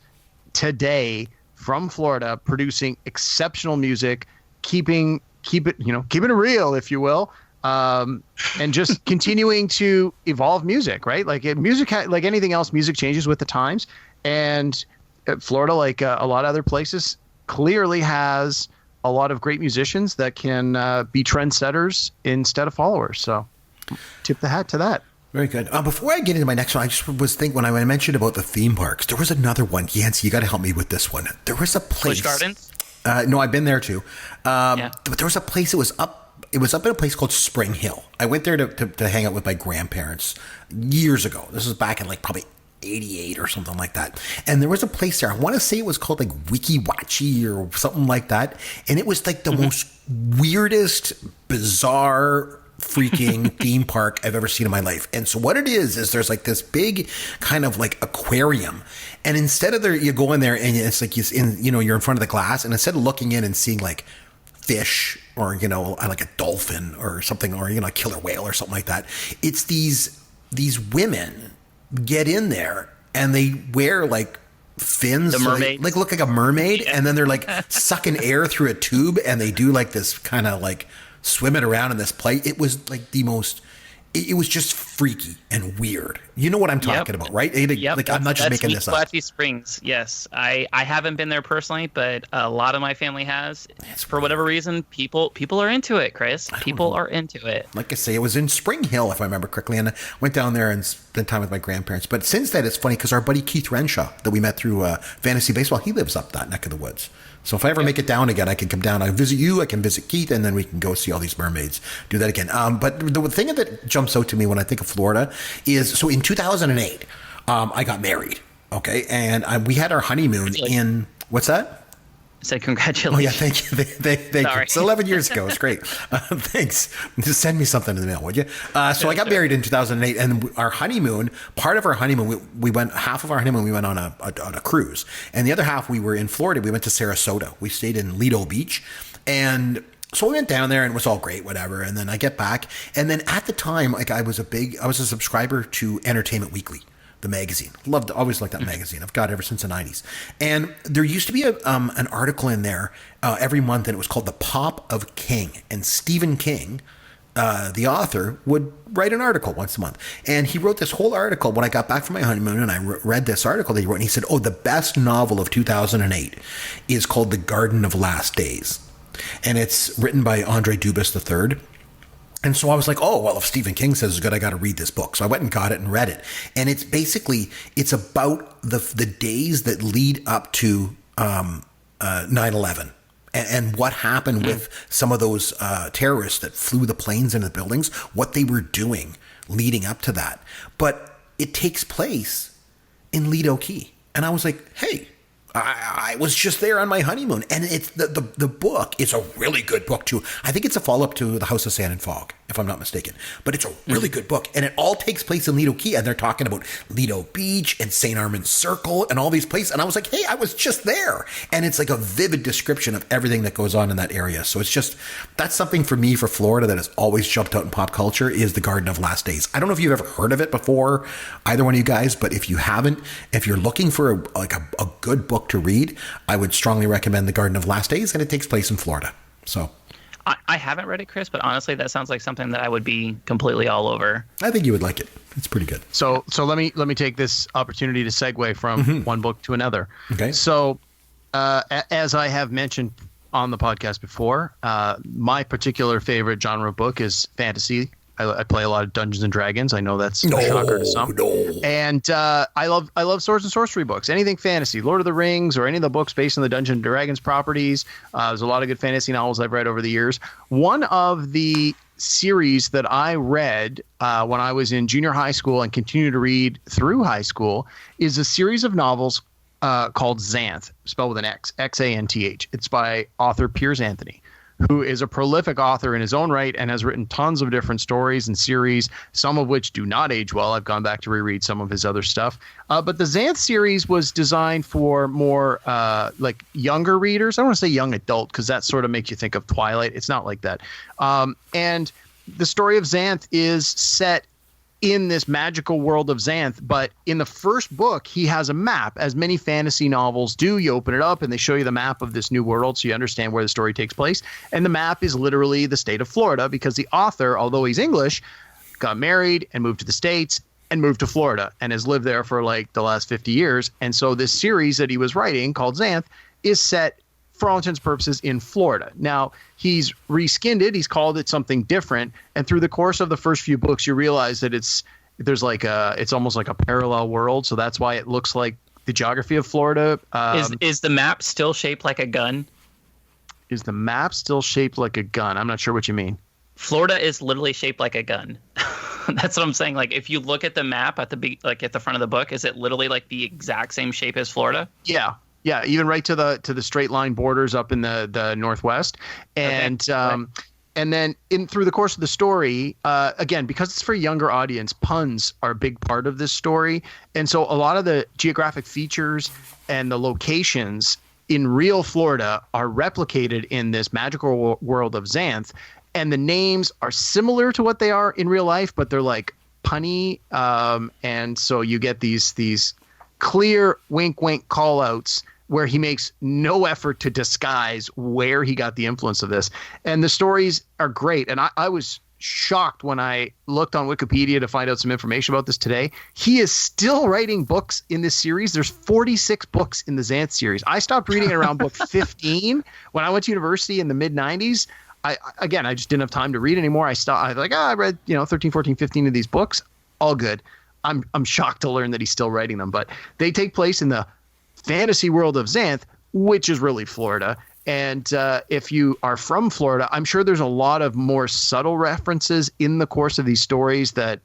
Speaker 4: today from Florida producing exceptional music, keeping it real, if you will. And just continuing to evolve music, right? Like music, like anything else, music changes with the times. And Florida, like a lot of other places, clearly has a lot of great musicians that can be trendsetters instead of followers. So tip the hat to that.
Speaker 2: Very good. Before I get into my next one, I just was thinking when I mentioned about the theme parks, there was another one. Yancy, you got to help me with this one. There was a place.
Speaker 5: Busch Gardens?
Speaker 2: No, I've been there too. But there was a place that was up. It was up in a place called Spring Hill. I went there to hang out with my grandparents years ago. This was back in like probably 88 or something like that. And there was a place there. I want to say it was called like Wiki Wachi or something like that. And it was like the most weirdest, bizarre freaking theme park I've ever seen in my life. And so what it is there's like this big kind of like aquarium. And instead of you go in there and it's like you're in front of the glass, and instead of looking in and seeing like fish or like a dolphin or something, or a killer whale or something like that, it's these women get in there and they wear like fins,
Speaker 5: the mermaid,
Speaker 2: like look like a mermaid, and then they're like sucking air through a tube, and they do like this kind of like swimming around in this play. It was like it was just freaky and weird. You know what I'm talking about, right? Like I'm not just making this up.
Speaker 5: Squatchy Springs, yes. I haven't been there personally, but a lot of my family has. For whatever reason, people are into it, Chris. People are into it.
Speaker 2: Like I say, it was in Spring Hill, if I remember correctly, and I went down there and spent time with my grandparents. But since then, it's funny because our buddy Keith Renshaw that we met through Fantasy Baseball, he lives up that neck of the woods. So if I ever make it down again, I can come down. I visit you. I can visit Keith, and then we can go see all these mermaids. Do that again. But the thing that jumps out to me when I think of Florida is, so in 2008, I got married. Okay, and we had our honeymoon in, what's that?
Speaker 5: Say congratulations.
Speaker 2: Oh, yeah, thank you. Thank you.
Speaker 5: Sorry.
Speaker 2: It's 11 years ago. It's great. Thanks. Just send me something in the mail, would you? So I got married in 2008, and our honeymoon, part of our honeymoon, we went, half of our honeymoon, we went on a cruise. And the other half, we were in Florida. We went to Sarasota. We stayed in Lido Beach. And so we went down there and it was all great, whatever. And then I get back. And then at the time, like I was a subscriber to Entertainment Weekly, the magazine. Always liked that magazine. I've got it ever since the 90s. And there used to be an article in there every month, and it was called The Pop of King. And Stephen King, the author, would write an article once a month. And he wrote this whole article when I got back from my honeymoon, and I read this article that he wrote, and he said, the best novel of 2008 is called The Garden of Last Days. And it's written by Andre Dubus III. And so I was like, if Stephen King says it's good, I got to read this book. So I went and got it and read it. And it's about the days that lead up to 9/11 and what happened with some of those terrorists that flew the planes into the buildings, what they were doing leading up to that. But it takes place in Lido Key. And I was like, hey, I was just there on my honeymoon, and it's the book is a really good book too. I think it's a follow-up to The House of Sand and Fog, if I'm not mistaken. But it's a really good book, and it all takes place in Lido Key, and they're talking about Lido Beach and St. Armand's Circle and all these places. And I was like, hey, I was just there. And it's like a vivid description of everything that goes on in that area. So it's just, that's something for me for Florida that has always jumped out in pop culture is The Garden of Last Days. I don't know if you've ever heard of it before, either one of you guys, but if you haven't, if you're looking for a good book to read, I would strongly recommend The Garden of Last Days, and it takes place in Florida. So
Speaker 5: I haven't read it, Chris, but honestly, that sounds like something that I would be completely all over.
Speaker 2: I think you would like it. It's pretty good.
Speaker 4: So let me take this opportunity to segue from one book to another.
Speaker 2: Okay.
Speaker 4: So as I have mentioned on the podcast before, my particular favorite genre of book is fantasy. I play a lot of Dungeons and Dragons. I know that's a shocker to some. And I love swords and sorcery books. Anything fantasy, Lord of the Rings, or any of the books based on the Dungeons and Dragons properties. There's a lot of good fantasy novels I've read over the years. One of the series that I read when I was in junior high school and continue to read through high school is a series of novels called Xanth, spelled with an X, Xanth. It's by author Piers Anthony, who is a prolific author in his own right and has written tons of different stories and series, some of which do not age well. I've gone back to reread some of his other stuff. But the Xanth series was designed for more like younger readers. I don't want to say young adult because that sort of makes you think of Twilight. It's not like that. And the story of Xanth is set in this magical world of Xanth, but in the first book, he has a map, as many fantasy novels do. You open it up and they show you the map of this new world so you understand where the story takes place. And the map is literally the state of Florida because the author, although he's English, got married and moved to the States and moved to Florida and has lived there for like the last 50 years. And so this series that he was writing called Xanth is set for all intents and purposes in Florida. Now, he's reskinned it. He's called it something different. And through the course of the first few books, you realize that it's almost like a parallel world. So that's why it looks like the geography of Florida.
Speaker 5: Is the map still shaped like a gun?
Speaker 4: Is the map still shaped like a gun? I'm not sure what you mean.
Speaker 5: Florida is literally shaped like a gun. That's what I'm saying. Like, if you look at the map at the front of the book, is it literally like the exact same shape as Florida?
Speaker 4: Yeah. Yeah, even right to the straight line borders up in the northwest, and
Speaker 5: okay.
Speaker 4: And then through the course of the story, again, because it's for a younger audience, puns are a big part of this story, and so a lot of the geographic features and the locations in real Florida are replicated in this magical world of Xanth, and the names are similar to what they are in real life, but they're like punny, and so you get these clear wink call outs where he makes no effort to disguise where he got the influence of this. And the stories are great. And I was shocked when I looked on Wikipedia to find out some information about this today. He is still writing books in this series. There's 46 books in the Xanth series. I stopped reading around book 15 when I went to university in the mid 90s. I just didn't have time to read anymore. I stopped. I read 13, 14, 15 of these books. All good. I'm shocked to learn that he's still writing them, but they take place in the fantasy world of Xanth, which is really Florida. And if you are from Florida, I'm sure there's a lot of more subtle references in the course of these stories that,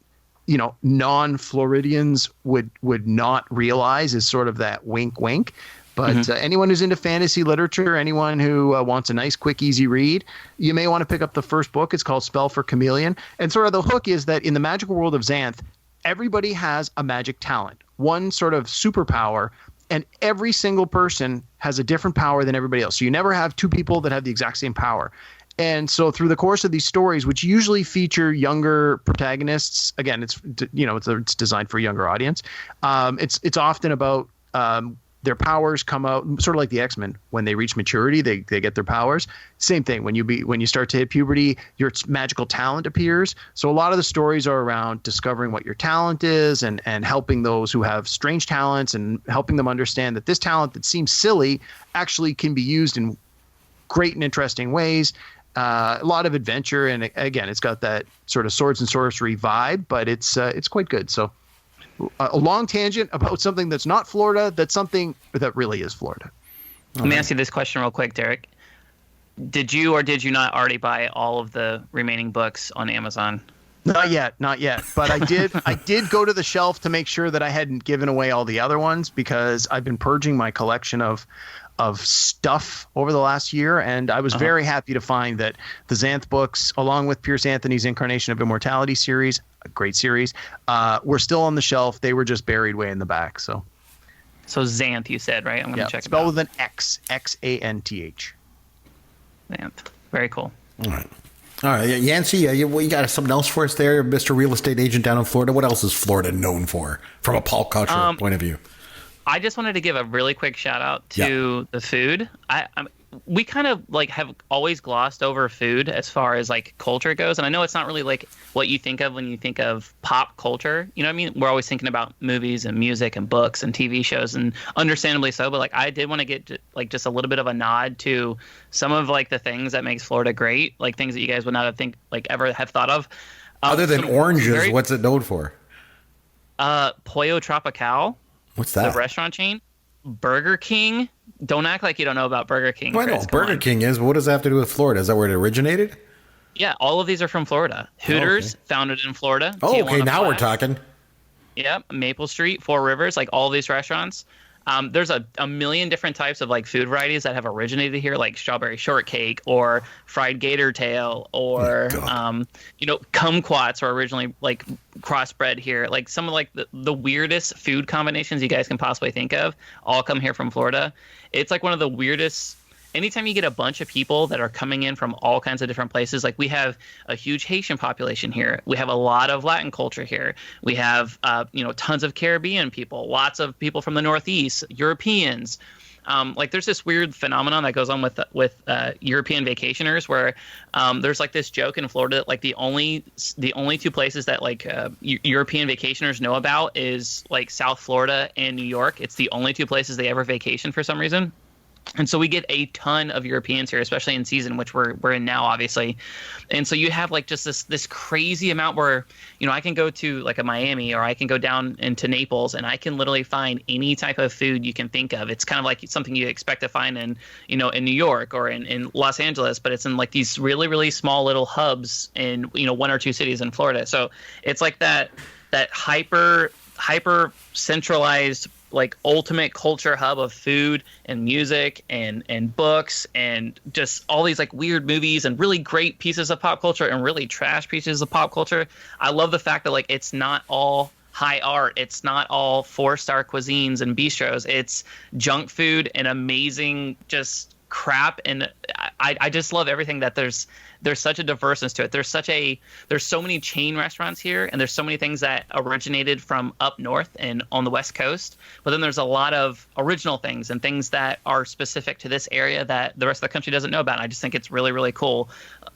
Speaker 4: non-Floridians would not realize is sort of that wink. But anyone who's into fantasy literature, anyone who wants a nice, quick, easy read, you may want to pick up the first book. It's called Spell for Chameleon. And sort of the hook is that in the magical world of Xanth, everybody has a magic talent, one sort of superpower, and every single person has a different power than everybody else. So you never have two people that have the exact same power. And so through the course of these stories, which usually feature younger protagonists, again, it's designed for a younger audience. It's often about their powers come out sort of like the X-Men. When they reach maturity, they get their powers. Same thing. When you start to hit puberty, your magical talent appears. So a lot of the stories are around discovering what your talent is and helping those who have strange talents and helping them understand that this talent that seems silly actually can be used in great and interesting ways. A lot of adventure, and again, it's got that sort of swords and sorcery vibe, but it's quite good. So a long tangent about something that's not Florida, that's something that really is Florida.
Speaker 5: Let me ask you this question real quick, Derek. Did you or did you not already buy all of the remaining books on Amazon?
Speaker 4: Not yet. But I did go to the shelf to make sure that I hadn't given away all the other ones, because I've been purging my collection of stuff over the last year, and I was very happy to find that the Xanth books, along with Pierce Anthony's Incarnation of Immortality series, a great series, were still on the shelf. They were just buried way in the back. So
Speaker 5: Xanth, you said, right? I'm going to check it out.
Speaker 4: Spelled with an X, Xanth.
Speaker 5: Xanth. Very cool.
Speaker 2: All right, Yancy, you got something else for us there, Mr. Real Estate Agent down in Florida? What else is Florida known for from a pop culture point of view?
Speaker 5: I just wanted to give a really quick shout out to the food. We kind of like have always glossed over food as far as like culture goes, and I know it's not really like what you think of when you think of pop culture. You know what I mean? We're always thinking about movies and music and books and TV shows, and understandably so. But like, I did want to get like just a little bit of a nod to some of like the things that makes Florida great, like things that you guys would not have ever have thought of.
Speaker 2: Other than oranges, what's it known for?
Speaker 5: Pollo Tropical.
Speaker 2: What's that?
Speaker 5: The restaurant chain. Burger King. Don't act like you don't know about Burger King.
Speaker 2: Well, I know what Burger King is, but what does that have to do with Florida? Is that where it originated?
Speaker 5: Yeah, all of these are from Florida. Hooters, founded in Florida.
Speaker 2: Oh, okay,
Speaker 5: Tijuana
Speaker 2: now
Speaker 5: Flash.
Speaker 2: we're talking.
Speaker 5: Yep, Maple Street, Four Rivers, like all of these restaurants. There's a million different types of like food varieties that have originated here, like strawberry shortcake or fried gator tail or kumquats were originally like crossbred here. Like some of like the weirdest food combinations you guys can possibly think of all come here from Florida. It's like one of the weirdest. Anytime you get a bunch of people that are coming in from all kinds of different places, like we have a huge Haitian population here. We have a lot of Latin culture here. We have, tons of Caribbean people, lots of people from the Northeast, Europeans. Like there's this weird phenomenon that goes on with European vacationers where there's like this joke in Florida that like the only two places that like European vacationers know about is like South Florida and New York. It's the only two places they ever vacation for some reason. And so we get a ton of Europeans here, especially in season, which we're in now, obviously. And so you have like just this crazy amount where, I can go to like a Miami or I can go down into Naples and I can literally find any type of food you can think of. It's kind of like something you expect to find in New York or in Los Angeles, but it's in like these really, really small little hubs in, one or two cities in Florida. So it's like that hyper centralized like ultimate culture hub of food and music and books and just all these like weird movies and really great pieces of pop culture and really trash pieces of pop culture. I love the fact that like it's not all high art. It's not all 4-star cuisines and bistros. It's junk food and amazing just crap. And I just love everything that there's such a diverseness to it. There's so many chain restaurants here, and there's so many things that originated from up north and on the West Coast. But then there's a lot of original things and things that are specific to this area that the rest of the country doesn't know about. And I just think it's really, really cool.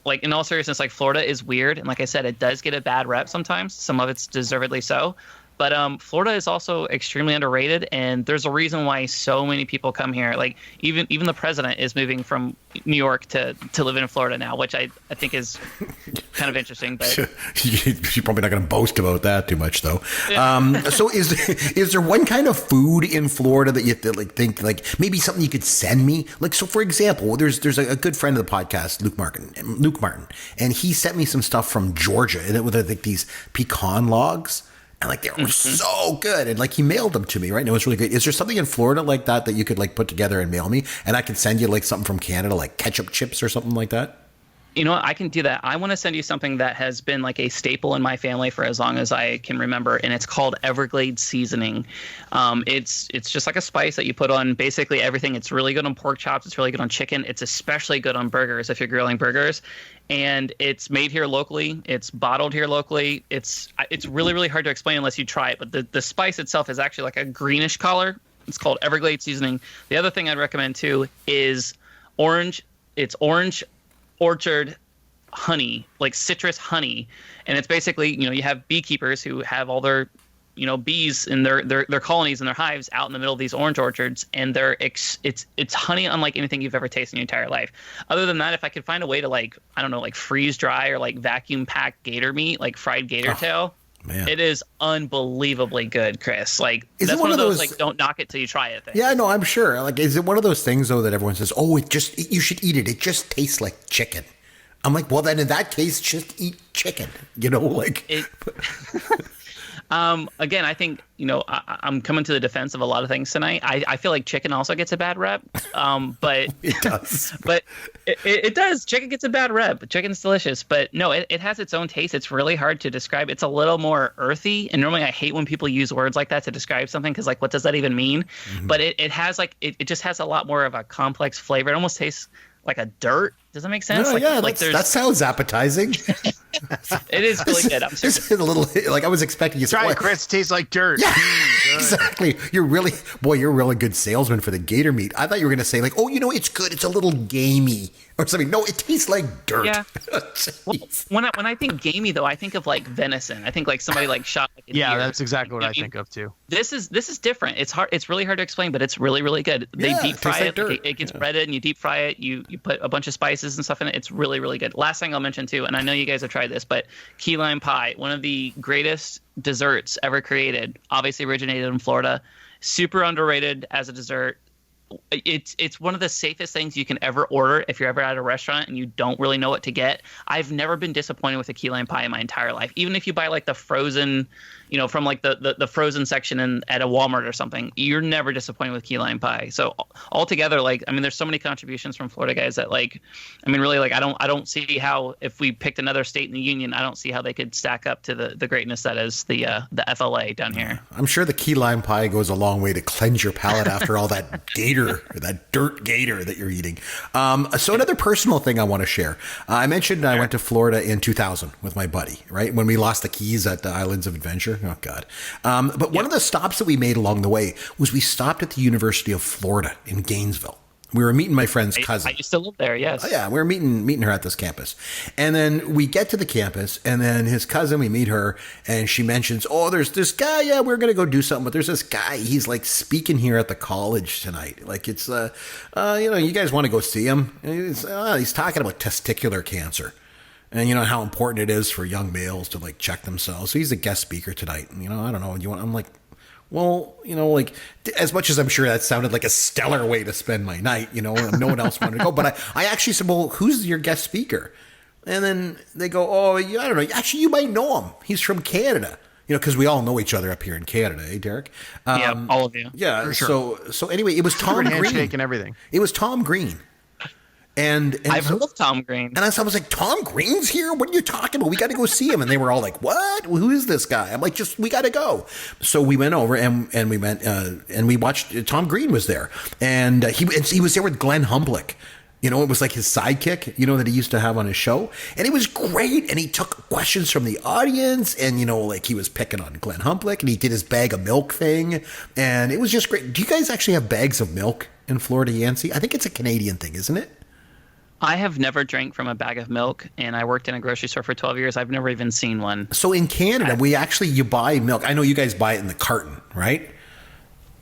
Speaker 5: Like in all seriousness, like Florida is weird, and like I said, it does get a bad rep sometimes. Some of it's deservedly so. But Florida is also extremely underrated, and there's a reason why so many people come here. Like even the president is moving from New York to live in Florida now, which I think is kind of interesting. But
Speaker 2: you're probably not going to boast about that too much, though. Yeah. So is there one kind of food in Florida that you think like maybe something you could send me? Like, so for example, there's a good friend of the podcast, Luke Martin, and he sent me some stuff from Georgia, and it was like these pecan logs. And like they were so good, and like he mailed them to me, right? And it was really great. Is there something in Florida like that you could like put together and mail me, and I can send you like something from Canada, like ketchup chips or something like that?
Speaker 5: You know what? I can do that. I want to send you something that has been like a staple in my family for as long as I can remember, and it's called Everglades seasoning. It's just like a spice that you put on basically everything. It's really good on pork chops. It's really good on chicken. It's especially good on burgers if you're grilling burgers. And it's made here locally. It's bottled here locally. It's really, really hard to explain unless you try it. But the spice itself is actually like a greenish color. It's called Everglades seasoning. The other thing I'd recommend too is orange. It's orange orchard honey, like citrus honey. And it's basically, you have beekeepers who have all their bees in their colonies and their hives out in the middle of these orange orchards, and it's honey unlike anything you've ever tasted in your entire life. Other than that, if I could find a way to like freeze dry or like vacuum pack gator meat, like fried gator tail, man, it is unbelievably good, Chris. Like
Speaker 2: is
Speaker 5: that's
Speaker 2: one of those
Speaker 5: like don't knock it till you try it things.
Speaker 2: Yeah, no, I'm sure. Like, is it one of those things though that everyone says, oh, you should eat it. It just tastes like chicken. I'm like, well, then in that case, just eat chicken. Again, I think, I'm coming to the defense of a lot of things tonight. I feel like chicken also gets a bad rep, but it does.
Speaker 5: But it does. Chicken gets a bad rep. Chicken's delicious, but no, it has its own taste. It's really hard to describe. It's a little more earthy, and normally I hate when people use words like that to describe something because, like, what does that even mean? Mm-hmm. But it has it just has a lot more of a complex flavor. It almost tastes like a dirt. Does that make sense?
Speaker 2: No, that sounds appetizing.
Speaker 5: It is really good. I'm serious.
Speaker 2: This is a little like I was expecting you to
Speaker 4: try it, Chris. It tastes like dirt.
Speaker 2: Yeah, exactly. You're a really good salesman for the gator meat. I thought you were going to say like, oh, it's good. It's a little gamey or something. No, it tastes like dirt.
Speaker 5: Yeah. Well, when I think gamey though, I think of like venison. I think like somebody like shot. Like
Speaker 4: yeah,
Speaker 5: deer.
Speaker 4: That's exactly what I think of too.
Speaker 5: This is different. It's hard. It's really hard to explain, but it's really, really good. They deep fry it. Like it gets breaded, and you deep fry it. You put a bunch of spices and stuff in it. It's really, really good. Last thing I'll mention too, and I know you guys have tried this, but key lime pie, one of the greatest desserts ever created, obviously originated in Florida, super underrated as a dessert. It's one of the safest things you can ever order if you're ever at a restaurant and you don't really know what to get. I've never been disappointed with a key lime pie in my entire life. Even if you buy like the frozen, from like the frozen section at a Walmart or something, you're never disappointed with key lime pie. So altogether, there's so many contributions from Florida guys that really I don't see how, if we picked another state in the union, I don't see how they could stack up to the greatness that is the FLA down here.
Speaker 2: I'm sure the key lime pie goes a long way to cleanse your palate after all that that dirt gator that you're eating. So another personal thing I want to share. I mentioned I went to Florida in 2000 with my buddy, right? When we lost the keys at the Islands of Adventure. Oh, God. But one of the stops that we made along the way was we stopped at the University of Florida in Gainesville. We were meeting my friend's cousin.
Speaker 5: I used to live there, yes.
Speaker 2: Oh, yeah, we were meeting her at this campus. And then we get to the campus, and then his cousin, we meet her, and she mentions, oh, there's this guy, yeah, we're going to go do something, but there's this guy, he's like speaking here at the college tonight. Like it's, you guys want to go see him? And he's talking about testicular cancer. And how important it is for young males to like check themselves. So he's a guest speaker tonight. And, I don't know. I'm like, well, as much as I'm sure that sounded like a stellar way to spend my night, no one else wanted to go. But I actually said, well, who's your guest speaker? And then they go, oh, I don't know. Actually, you might know him. He's from Canada. Because we all know each other up here in Canada, eh, Derek?
Speaker 5: Yeah, all of you.
Speaker 2: Yeah.
Speaker 4: For sure.
Speaker 2: So anyway, it was Tom Green.
Speaker 4: Handshake and everything.
Speaker 2: It was Tom Green. And
Speaker 5: I've heard of Tom Green.
Speaker 2: And I was like, Tom Green's here? What are you talking about? We got to go see him. And they were all like, what? Who is this guy? I'm like, we got to go. So we went over and we went and we watched. Tom Green was there. And he was there with Glenn Humblick. It was like his sidekick, that he used to have on his show. And it was great. And he took questions from the audience. And, he was picking on Glenn Humblick. And he did his bag of milk thing. And it was just great. Do you guys actually have bags of milk in Florida, Yancy? I think it's a Canadian thing, isn't it?
Speaker 5: I have never drank from a bag of milk, and I worked in a grocery store for 12 years. I've never even seen one.
Speaker 2: So in Canada, you buy milk. I know you guys buy it in the carton, right?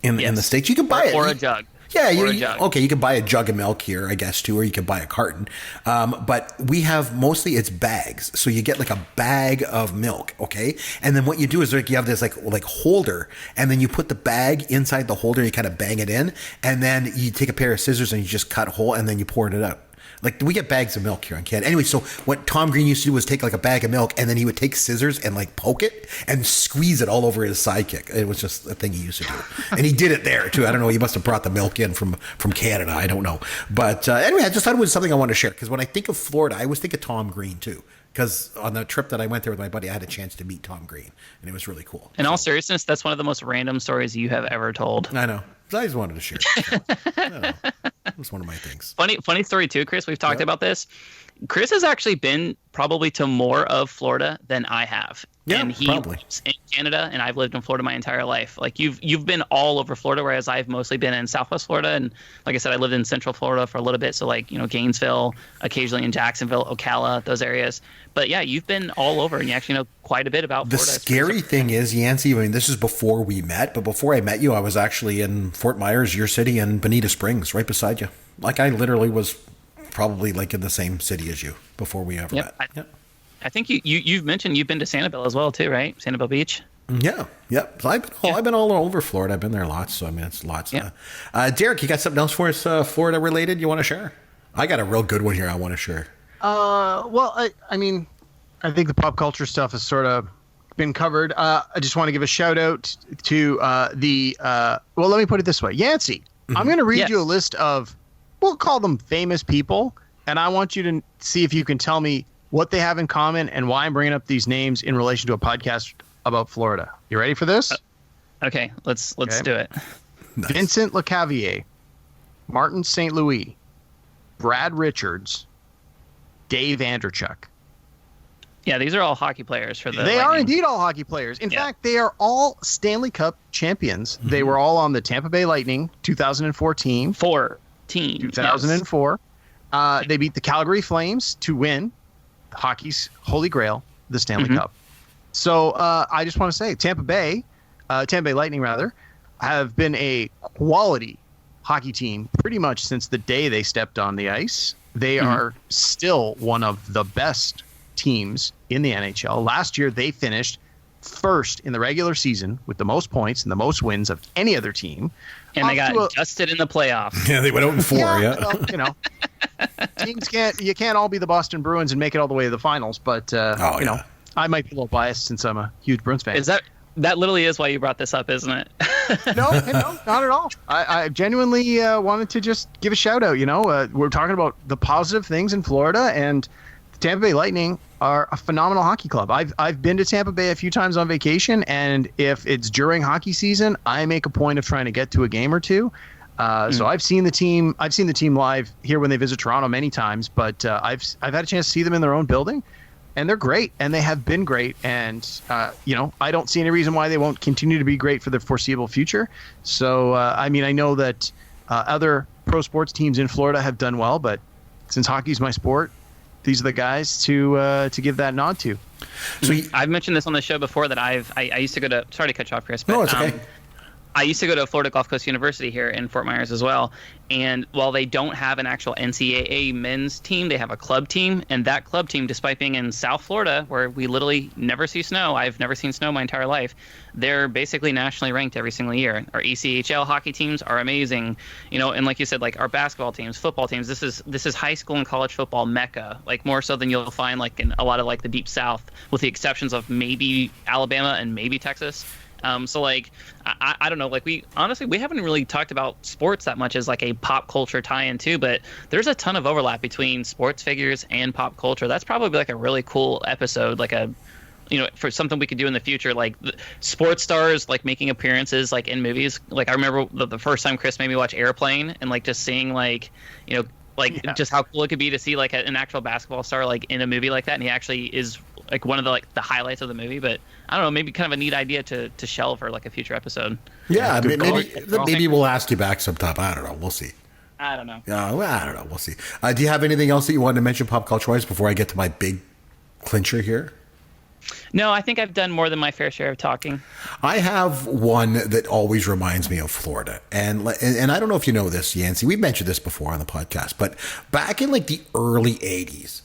Speaker 2: In the States, you can buy it.
Speaker 5: Or a jug.
Speaker 2: Yeah, you can buy a jug of milk here, I guess, too, or you can buy a carton. But we have mostly it's bags. So you get like a bag of milk, okay? And then what you do is you have this like holder, and then you put the bag inside the holder, you kind of bang it in, and then you take a pair of scissors and you just cut a hole, and then you pour it out. Like, we get bags of milk here in Canada. Anyway, so what Tom Green used to do was take like a bag of milk and then he would take scissors and like poke it and squeeze it all over his sidekick. It was just a thing he used to do. And he did it there too. I don't know. He must have brought the milk in from Canada. I don't know. But anyway, I just thought it was something I wanted to share because when I think of Florida, I always think of Tom Green too. Because on the trip that I went there with my buddy, I had a chance to meet Tom Green and it was really cool.
Speaker 5: In all seriousness, that's one of the most random stories you have ever told.
Speaker 2: I know. I just wanted to share it. I don't know. It was one of my things.
Speaker 5: Funny story too, Chris. We've talked about this. Chris has actually been probably to more of Florida than I have.
Speaker 2: Yeah,
Speaker 5: and he
Speaker 2: probably.
Speaker 5: lives in Canada, and I've lived in Florida my entire life. Like you've been all over Florida, whereas I've mostly been in Southwest Florida. And like I said, I lived in Central Florida for a little bit. So like, Gainesville, occasionally in Jacksonville, Ocala, those areas. But yeah, you've been all over and you actually know quite a bit about
Speaker 2: The
Speaker 5: Florida.
Speaker 2: scary thing is, Yancy, I mean, this is before we met, but before I met you, I was actually in Fort Myers, your city, and Bonita Springs, right beside you. Like, I literally was probably like in the same city as you before we ever met.
Speaker 5: I think you've mentioned you've been to Sanibel as well too, right? Sanibel Beach.
Speaker 2: Yeah. So I've been all over Florida. I've been there lots. So I mean, it's lots.
Speaker 5: Yeah.
Speaker 2: Derek, you got something else for us, Florida related? You want to share? I got a real good one here. I want to share.
Speaker 4: Well, I mean, I think the pop culture stuff has sort of been covered. I just want to give a shout out to well, let me put it this way. Yancy, I'm going to read you a list of, we'll call them famous people, and I want you to see if you can tell me what they have in common and why I'm bringing up these names in relation to a podcast about Florida. You ready for this?
Speaker 5: Okay, let's do it.
Speaker 2: Nice.
Speaker 4: Vincent LeCavier, Martin St. Louis, Brad Richards, Dave Anderchuk.
Speaker 5: Yeah, these are all hockey players for the
Speaker 4: They
Speaker 5: Lightning.
Speaker 4: are indeed all hockey players. In fact, they are all Stanley Cup champions. They were all on the Tampa Bay Lightning 2014. 2004. They beat the Calgary Flames to win hockey's holy grail, the Stanley Cup. So I just want to say Tampa Bay Lightning rather, have been a quality hockey team pretty much since the day they stepped on the ice. They are still one of the best teams in the NHL. Last year, they finished first in the regular season with the most points and the most wins of any other team.
Speaker 5: And they got dusted in the playoffs.
Speaker 2: Yeah, they went out in 4.
Speaker 4: Well, teams can't all be the Boston Bruins and make it all the way to the finals. But I might be a little biased since I'm a huge Bruins fan.
Speaker 5: Is that literally is why you brought this up, isn't it?
Speaker 4: No, not at all. I genuinely wanted to just give a shout out. We're talking about the positive things in Florida, and the Tampa Bay Lightning are a phenomenal hockey club. I've been to Tampa Bay a few times on vacation, and if it's during hockey season, I make a point of trying to get to a game or two. So I've seen the team live here when they visit Toronto many times, but I've had a chance to see them in their own building, and they're great, and they have been great. And I don't see any reason why they won't continue to be great for the foreseeable future. So I know that other pro sports teams in Florida have done well, but since hockey's my sport, these are the guys to give that nod to.
Speaker 5: So I've mentioned this on the show before that I used to go to. Sorry to cut you off, Chris. But,
Speaker 2: no, it's okay.
Speaker 5: I used to go to Florida Gulf Coast University here in Fort Myers as well. And while they don't have an actual NCAA men's team, they have a club team. And that club team, despite being in South Florida, where we literally never see snow, I've never seen snow my entire life, they're basically nationally ranked every single year. Our ECHL hockey teams are amazing. And like you said, like our basketball teams, football teams, this is high school and college football mecca, like more so than you'll find like in a lot of like the deep South, with the exceptions of maybe Alabama and maybe Texas. So like, I don't know, like we haven't really talked about sports that much as like a pop culture tie-in too, but there's a ton of overlap between sports figures and pop culture. That's probably like a really cool episode, like for something we could do in the future, like sports stars, like making appearances like in movies. Like I remember the first time Chris made me watch Airplane, and like just seeing just how cool it could be to see like an actual basketball star like in a movie like that. And he actually is like one of the highlights of the movie. But I don't know, maybe kind of a neat idea to shelve for like a future episode.
Speaker 2: Yeah, maybe we'll ask you back sometime. I don't know. We'll see.
Speaker 5: I don't know.
Speaker 2: I don't know. We'll see. Do you have anything else that you wanted to mention pop culture-wise before I get to my big clincher here?
Speaker 5: No, I think I've done more than my fair share of talking.
Speaker 2: I have one that always reminds me of Florida. And I don't know if you know this, Yancy. We've mentioned this before on the podcast, but back in like the early 80s,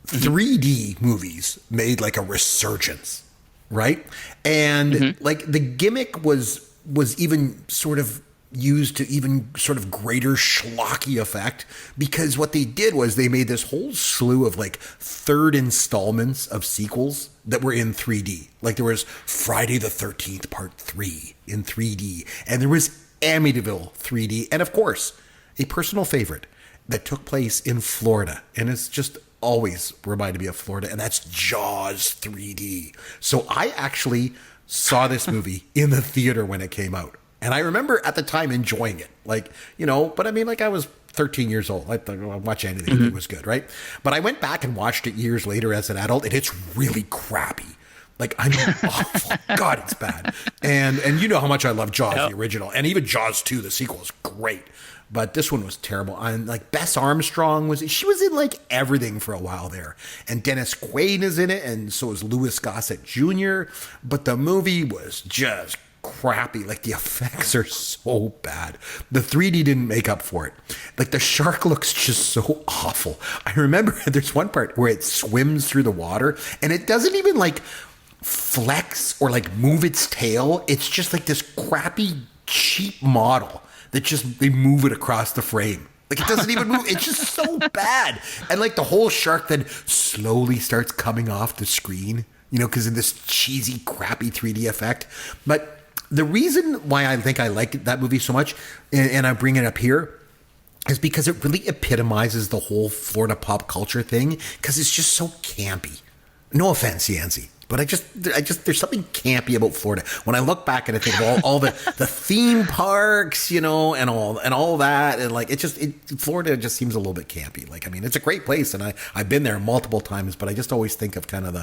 Speaker 2: 3D movies made like a resurgence, right? And like the gimmick was even sort of used to even sort of greater schlocky effect, because what they did was they made this whole slew of like third installments of sequels that were in 3D. Like there was Friday the 13th Part 3 in 3D, and there was Amityville 3D, and of course, a personal favorite that took place in Florida, and it's just always reminded me of Florida, and that's Jaws 3D. So I actually saw this movie in the theater when it came out. And I remember at the time enjoying it. Like, you know, but I mean, like I was 13 years old. I'd watch anything if it was good, right? But I went back and watched it years later as an adult, and it's really crappy. Like, I mean, awful. God, it's bad. And you know how much I love Jaws, the original. And even Jaws 2, the sequel, is great. But this one was terrible. And like Bess Armstrong she was in like everything for a while there. And Dennis Quaid is in it, and so is Louis Gossett Jr. But the movie was just crappy. Like the effects are so bad. The 3D didn't make up for it. Like the shark looks just so awful. I remember there's one part where it swims through the water, and it doesn't even like flex or like move its tail. It's just like this crappy, cheap model that just they move it across the frame. Like it doesn't even move. It's just so bad. And like the whole shark then slowly starts coming off the screen, you know, because of this cheesy, crappy 3D effect. But the reason why I think I like that movie so much, and I bring it up here, is because it really epitomizes the whole Florida pop culture thing, because it's just so campy. No offense, Yancy, but I just there's something campy about Florida. When I look back and I think of all the theme parks, you know, and all that, and like Florida just seems a little bit campy. Like, I mean, it's a great place, and I've been there multiple times, but I just always think of kind of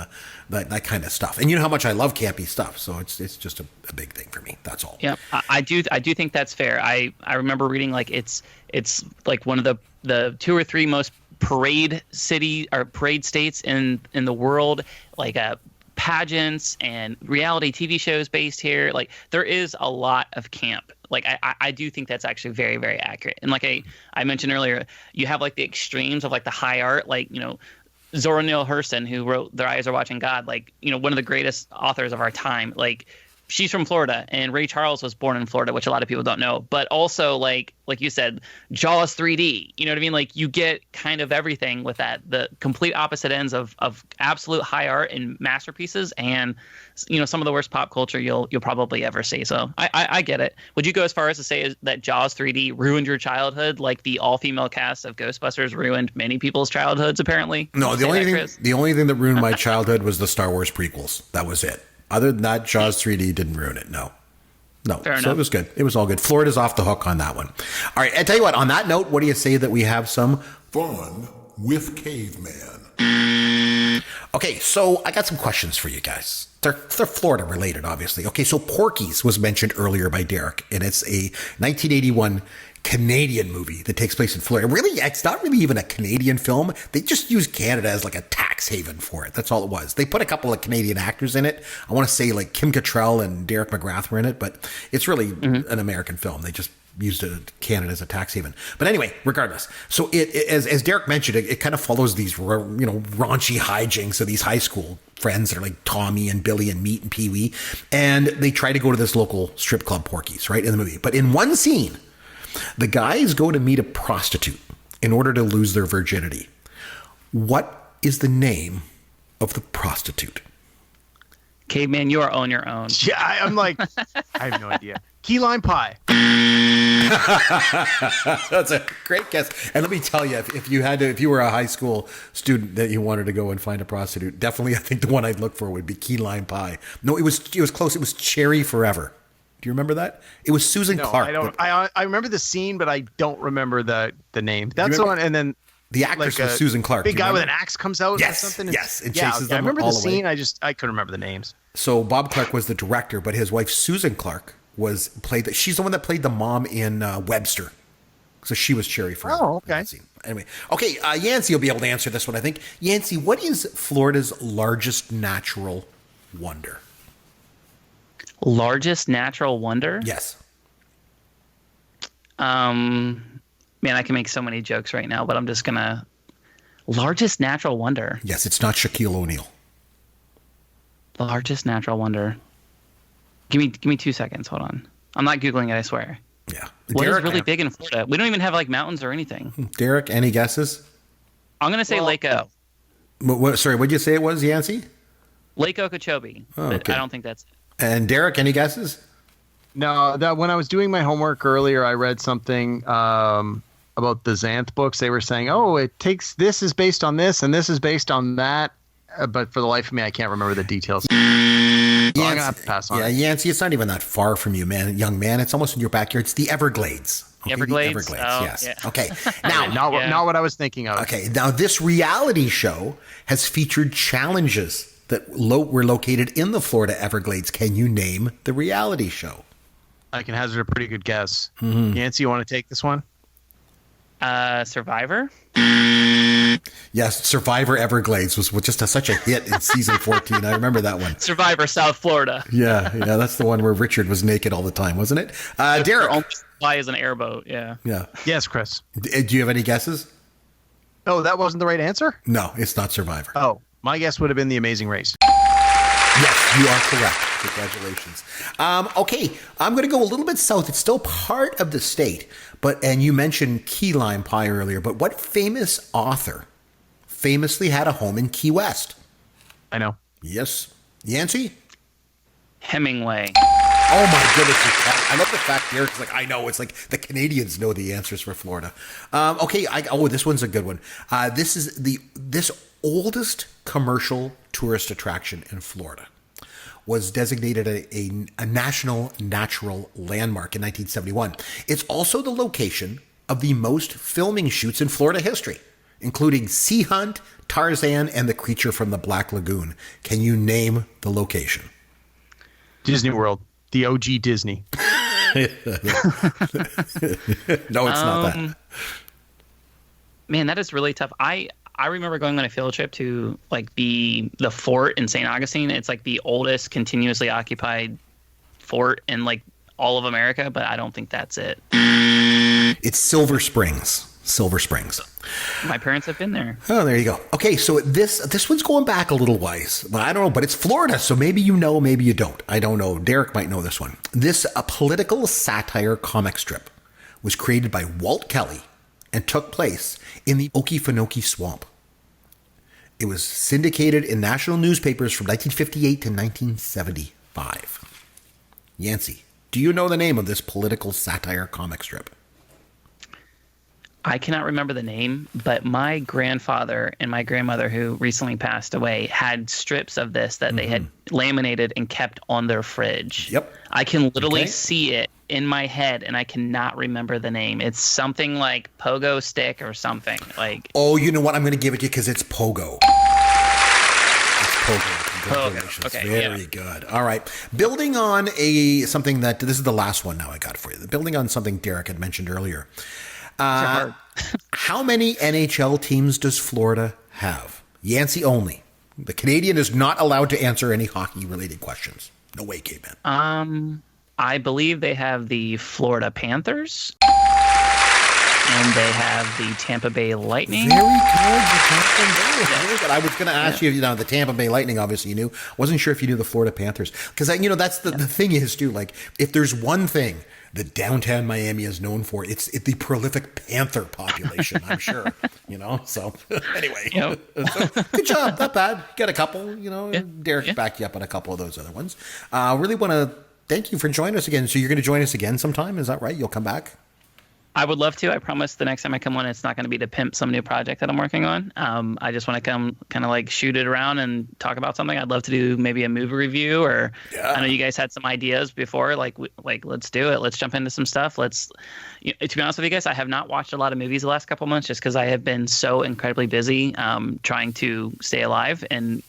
Speaker 2: that kind of stuff. And you know how much I love campy stuff, so it's just a big thing for me. That's all.
Speaker 5: Yeah, I do think that's fair. I remember reading like it's like one of the two or three most parade states in the world, like pageants and reality TV shows based here. Like there is a lot of camp. Like I do think that's actually very, very accurate. And like I mentioned earlier, you have like the extremes of like the high art, like, you know, Zora Neale Hurston, who wrote Their Eyes Are Watching God, like, you know, one of the greatest authors of our time. Like she's from Florida, and Ray Charles was born in Florida, which a lot of people don't know. But also, like you said, Jaws 3D. You know what I mean? Like you get kind of everything with that. The complete opposite ends of absolute high art and masterpieces, and, you know, some of the worst pop culture you'll probably ever see. So I get it. Would you go as far as to say that Jaws 3D ruined your childhood, like the all-female cast of Ghostbusters ruined many people's childhoods? Apparently.
Speaker 2: No, the only thing that ruined my childhood was the Star Wars prequels. That was it. Other than that, Jaws 3D didn't ruin it. No.
Speaker 5: Fair enough.
Speaker 2: It was good. It was all good. Florida's off the hook on that one. All right. I tell you what, on that note, what do you say that we have some
Speaker 7: Fun with Caveman.
Speaker 2: Okay, so I got some questions for you guys. They're Florida related, obviously. Okay, so Porky's was mentioned earlier by Derek, and it's a 1981 Canadian movie that takes place in Florida. Really, it's not really even a Canadian film. They just used Canada as like a tax haven for it. That's all it was. They put a couple of Canadian actors in it. I want to say like Kim Cattrall and Derek McGrath were in it, but it's really an American film. They just used Canada as a tax haven. But anyway, regardless. So as Derek mentioned, it kind of follows these, you know, raunchy hijinks of these high school friends that are like Tommy and Billy and Meat and Pee Wee. And they try to go to this local strip club, Porky's, right, in the movie. But in one scene, the guys go to meet a prostitute in order to lose their virginity. What is the name of the prostitute?
Speaker 5: Caveman, you are on your own.
Speaker 4: Yeah, I'm like, I have no idea. Key lime pie.
Speaker 2: That's a great guess. And let me tell you, if you were a high school student that you wanted to go and find a prostitute, definitely I think the one I'd look for would be key lime pie. No, it was close. It was Cherry Forever. Do you remember that? It was Susan Clark.
Speaker 4: I don't. I remember the scene, but I don't remember the name. That's the one. And then
Speaker 2: the actress was Susan Clark.
Speaker 4: Big guy with an axe comes out or something.
Speaker 2: Yes, and chases them.
Speaker 4: I remember
Speaker 2: all
Speaker 4: the
Speaker 2: way.
Speaker 4: scene. I couldn't remember the names.
Speaker 2: So Bob Clark was the director, but his wife Susan Clark she's the one that played the mom in Webster. So she was Cherry Forever.
Speaker 4: Oh, okay.
Speaker 2: Anyway, okay, Yancy will be able to answer this one, I think. Yancy, what is Florida's largest natural wonder?
Speaker 5: Largest natural wonder?
Speaker 2: Yes.
Speaker 5: Man, I can make so many jokes right now, but I'm just gonna. Largest natural wonder.
Speaker 2: Yes, it's not Shaquille O'Neal.
Speaker 5: Largest natural wonder. Give me 2 seconds. Hold on. I'm not Googling it, I swear.
Speaker 2: Yeah.
Speaker 5: What is really big in Florida? We don't even have like mountains or anything.
Speaker 2: Derek, any guesses?
Speaker 5: I'm gonna say Lake O.
Speaker 2: Sorry, what did you say it was, Yancy?
Speaker 5: Lake Okeechobee.
Speaker 2: Oh,
Speaker 5: But
Speaker 2: okay.
Speaker 5: I don't think that's it.
Speaker 2: And Derek, any guesses?
Speaker 4: No, that when I was doing my homework earlier, I read something about the Xanth books. They were saying, "Oh, this is based on this, and this is based on that." But for the life of me, I can't remember the details. So I'm gonna have to pass on.
Speaker 2: Yeah, Yancy, it's not even that far from you, man, young man. It's almost in your backyard. It's the Everglades. Okay,
Speaker 5: Everglades?
Speaker 2: The
Speaker 5: Oh,
Speaker 2: yes.
Speaker 5: yeah.
Speaker 2: Okay. Now,
Speaker 4: Not what I was thinking of.
Speaker 2: okay. Now, this reality show has featured challenges that were located in the Florida Everglades. Can you name the reality show?
Speaker 4: I can hazard a pretty good guess.
Speaker 2: Mm-hmm.
Speaker 4: Yancy, you want to take this one?
Speaker 5: Survivor.
Speaker 2: Yes, Survivor Everglades was just such a hit in season 14. I remember that one.
Speaker 5: Survivor South Florida.
Speaker 2: Yeah, that's the one where Richard was naked all the time, wasn't it? Derek.
Speaker 5: Fly as an airboat. Yeah.
Speaker 2: Yeah.
Speaker 4: Yes, Chris.
Speaker 2: Do you have any guesses?
Speaker 4: Oh, that wasn't the right answer?
Speaker 2: No, it's not Survivor.
Speaker 4: Oh, my guess would have been The Amazing Race.
Speaker 2: Yes, you are correct. Congratulations. Okay, I'm going to go a little bit south. It's still part of the state, and you mentioned key lime pie earlier, but what famous author famously had a home in Key West?
Speaker 4: I know.
Speaker 2: Yes. Yancy?
Speaker 5: Hemingway.
Speaker 2: Oh my goodness. I love the fact Derek's like, I know. It's like the Canadians know the answers for Florida. Okay, this one's a good one. This is this oldest commercial tourist attraction in Florida. Was designated a national natural landmark in 1971. It's also the location of the most filming shoots in Florida history, including Sea Hunt, Tarzan, and The Creature from the Black Lagoon. Can you name the location?
Speaker 4: Disney World. The OG Disney.
Speaker 2: No, it's not that.
Speaker 5: Man, that is really tough. I remember going on a field trip to like the fort in St. Augustine. It's like the oldest continuously occupied fort in like all of America, but I don't think that's it.
Speaker 2: It's Silver Springs. Silver Springs.
Speaker 5: My parents have been there.
Speaker 2: Oh, there you go. Okay, so this one's going back a little ways. Well, I don't know, but it's Florida, so maybe you know, maybe you don't. I don't know. Derek might know this one. A political satire comic strip was created by Walt Kelly and took place in the Okefenokee Swamp. It was syndicated in national newspapers from 1958 to 1975. Yancy, do you know the name of this political satire comic strip?
Speaker 5: I cannot remember the name, but my grandfather and my grandmother, who recently passed away, had strips of this that they had laminated and kept on their fridge.
Speaker 2: Yep.
Speaker 5: I can literally see it in my head, and I cannot remember the name. It's something like Pogo Stick or something. Like.
Speaker 2: Oh, you know what? I'm going to give it to you because it's Pogo. It's Pogo. Congratulations.
Speaker 5: Pogo. Okay,
Speaker 2: Very good. All right. Building on something that this is the last one now I got for you. Building on something Derek had mentioned earlier. How many NHL teams does Florida have? Yancy only. The Canadian is not allowed to answer any hockey-related questions. No way, caveman.
Speaker 5: I believe they have the Florida Panthers, and they have the Tampa Bay Lightning.
Speaker 2: Very good. Very good. I was going to ask you, the Tampa Bay Lightning, obviously you knew. Wasn't sure if you knew the Florida Panthers. Because, that's the thing is, too, like, if there's one thing that downtown Miami is known for, it's the prolific panther population, I'm sure. So anyway,
Speaker 5: Yep.
Speaker 2: So, good job. Not bad. Got a couple, Derek backed you up on a couple of those other ones. Really want to thank you for joining us again. So you're going to join us again sometime. Is that right? You'll come back?
Speaker 5: I would love to. I promise the next time I come on, it's not going to be to pimp some new project that I'm working on. I just want to come kind of like shoot it around and talk about something. I'd love to do maybe a movie review, or I know you guys had some ideas before. Like let's do it. Let's jump into some stuff. To be honest with you guys, I have not watched a lot of movies the last couple of months just because I have been so incredibly busy trying to stay alive and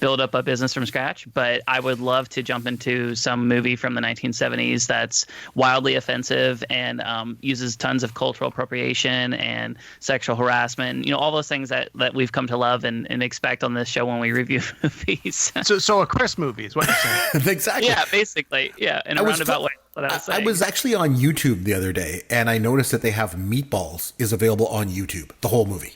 Speaker 5: build up a business from scratch. But I would love to jump into some movie from the 1970s that's wildly offensive and uses tons of cultural appropriation and sexual harassment, all those things that we've come to love and expect on this show when we review movies.
Speaker 4: So a Chris movie is what you're saying.
Speaker 2: Exactly.
Speaker 5: Yeah, basically. Yeah, in a roundabout way.
Speaker 2: I was actually on YouTube the other day, and I noticed that they have Meatballs is available on YouTube, the whole movie.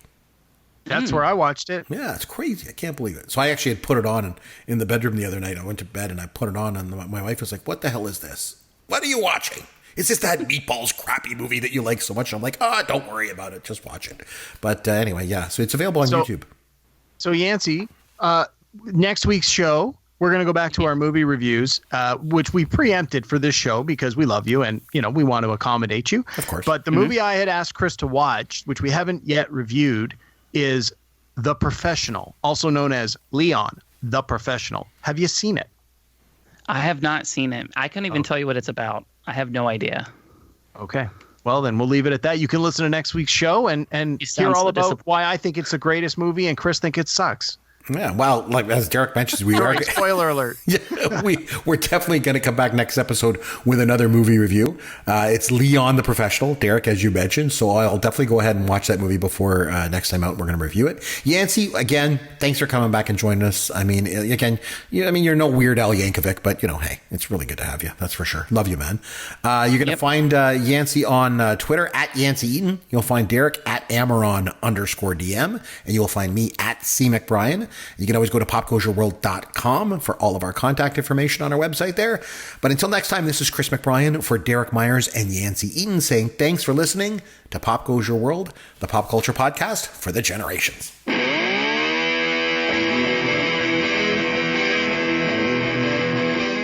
Speaker 4: That's where I watched it.
Speaker 2: Yeah, it's crazy. I can't believe it. So I actually had put it on in the bedroom the other night. I went to bed and I put it on, and my wife was like, "What the hell is this? What are you watching?" Is this that Meatballs crappy movie that you like so much? I'm like, don't worry about it. Just watch it. But anyway, yeah. So it's available on YouTube.
Speaker 4: So Yancy, next week's show, we're going to go back to our movie reviews, which we preempted for this show because we love you and, we want to accommodate you.
Speaker 2: Of course.
Speaker 4: But the movie I had asked Chris to watch, which we haven't yet reviewed, is The Professional, also known as Leon, The Professional. Have you seen it?
Speaker 5: I have not seen it. I couldn't even tell you what it's about. I have no idea.
Speaker 4: Okay. Well, then we'll leave it at that. You can listen to next week's show and hear all about why I think it's the greatest movie and Chris think it sucks.
Speaker 2: Yeah, well, like as Derek mentions, we are
Speaker 4: spoiler alert.
Speaker 2: Yeah, we're definitely going to come back next episode with another movie review. It's Leon the Professional, Derek, as you mentioned. So I'll definitely go ahead and watch that movie before next time out. We're going to review it. Yancy, again, thanks for coming back and joining us. I mean, again, you're no Weird Al Yankovic, but hey, it's really good to have you. That's for sure. Love you, man. You're going to find Yancy on Twitter at Yancy Eaton. You'll find Derek at Amaron_DM, and you'll find me at C McBrien. You can always go to popgoesyourworld.com for all of our contact information on our website there. But until next time, this is Chris McBrien for Derek Myers and Yancy Eaton saying thanks for listening to Pop Goes Your World, the pop culture podcast for the generations.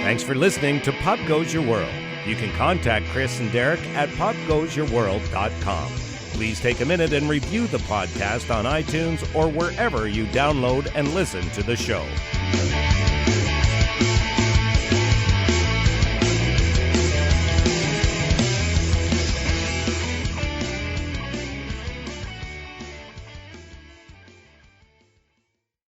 Speaker 8: Thanks for listening to Pop Goes Your World. You can contact Chris and Derek at popgoesyourworld.com. Please take a minute and review the podcast on iTunes or wherever you download and listen to the show.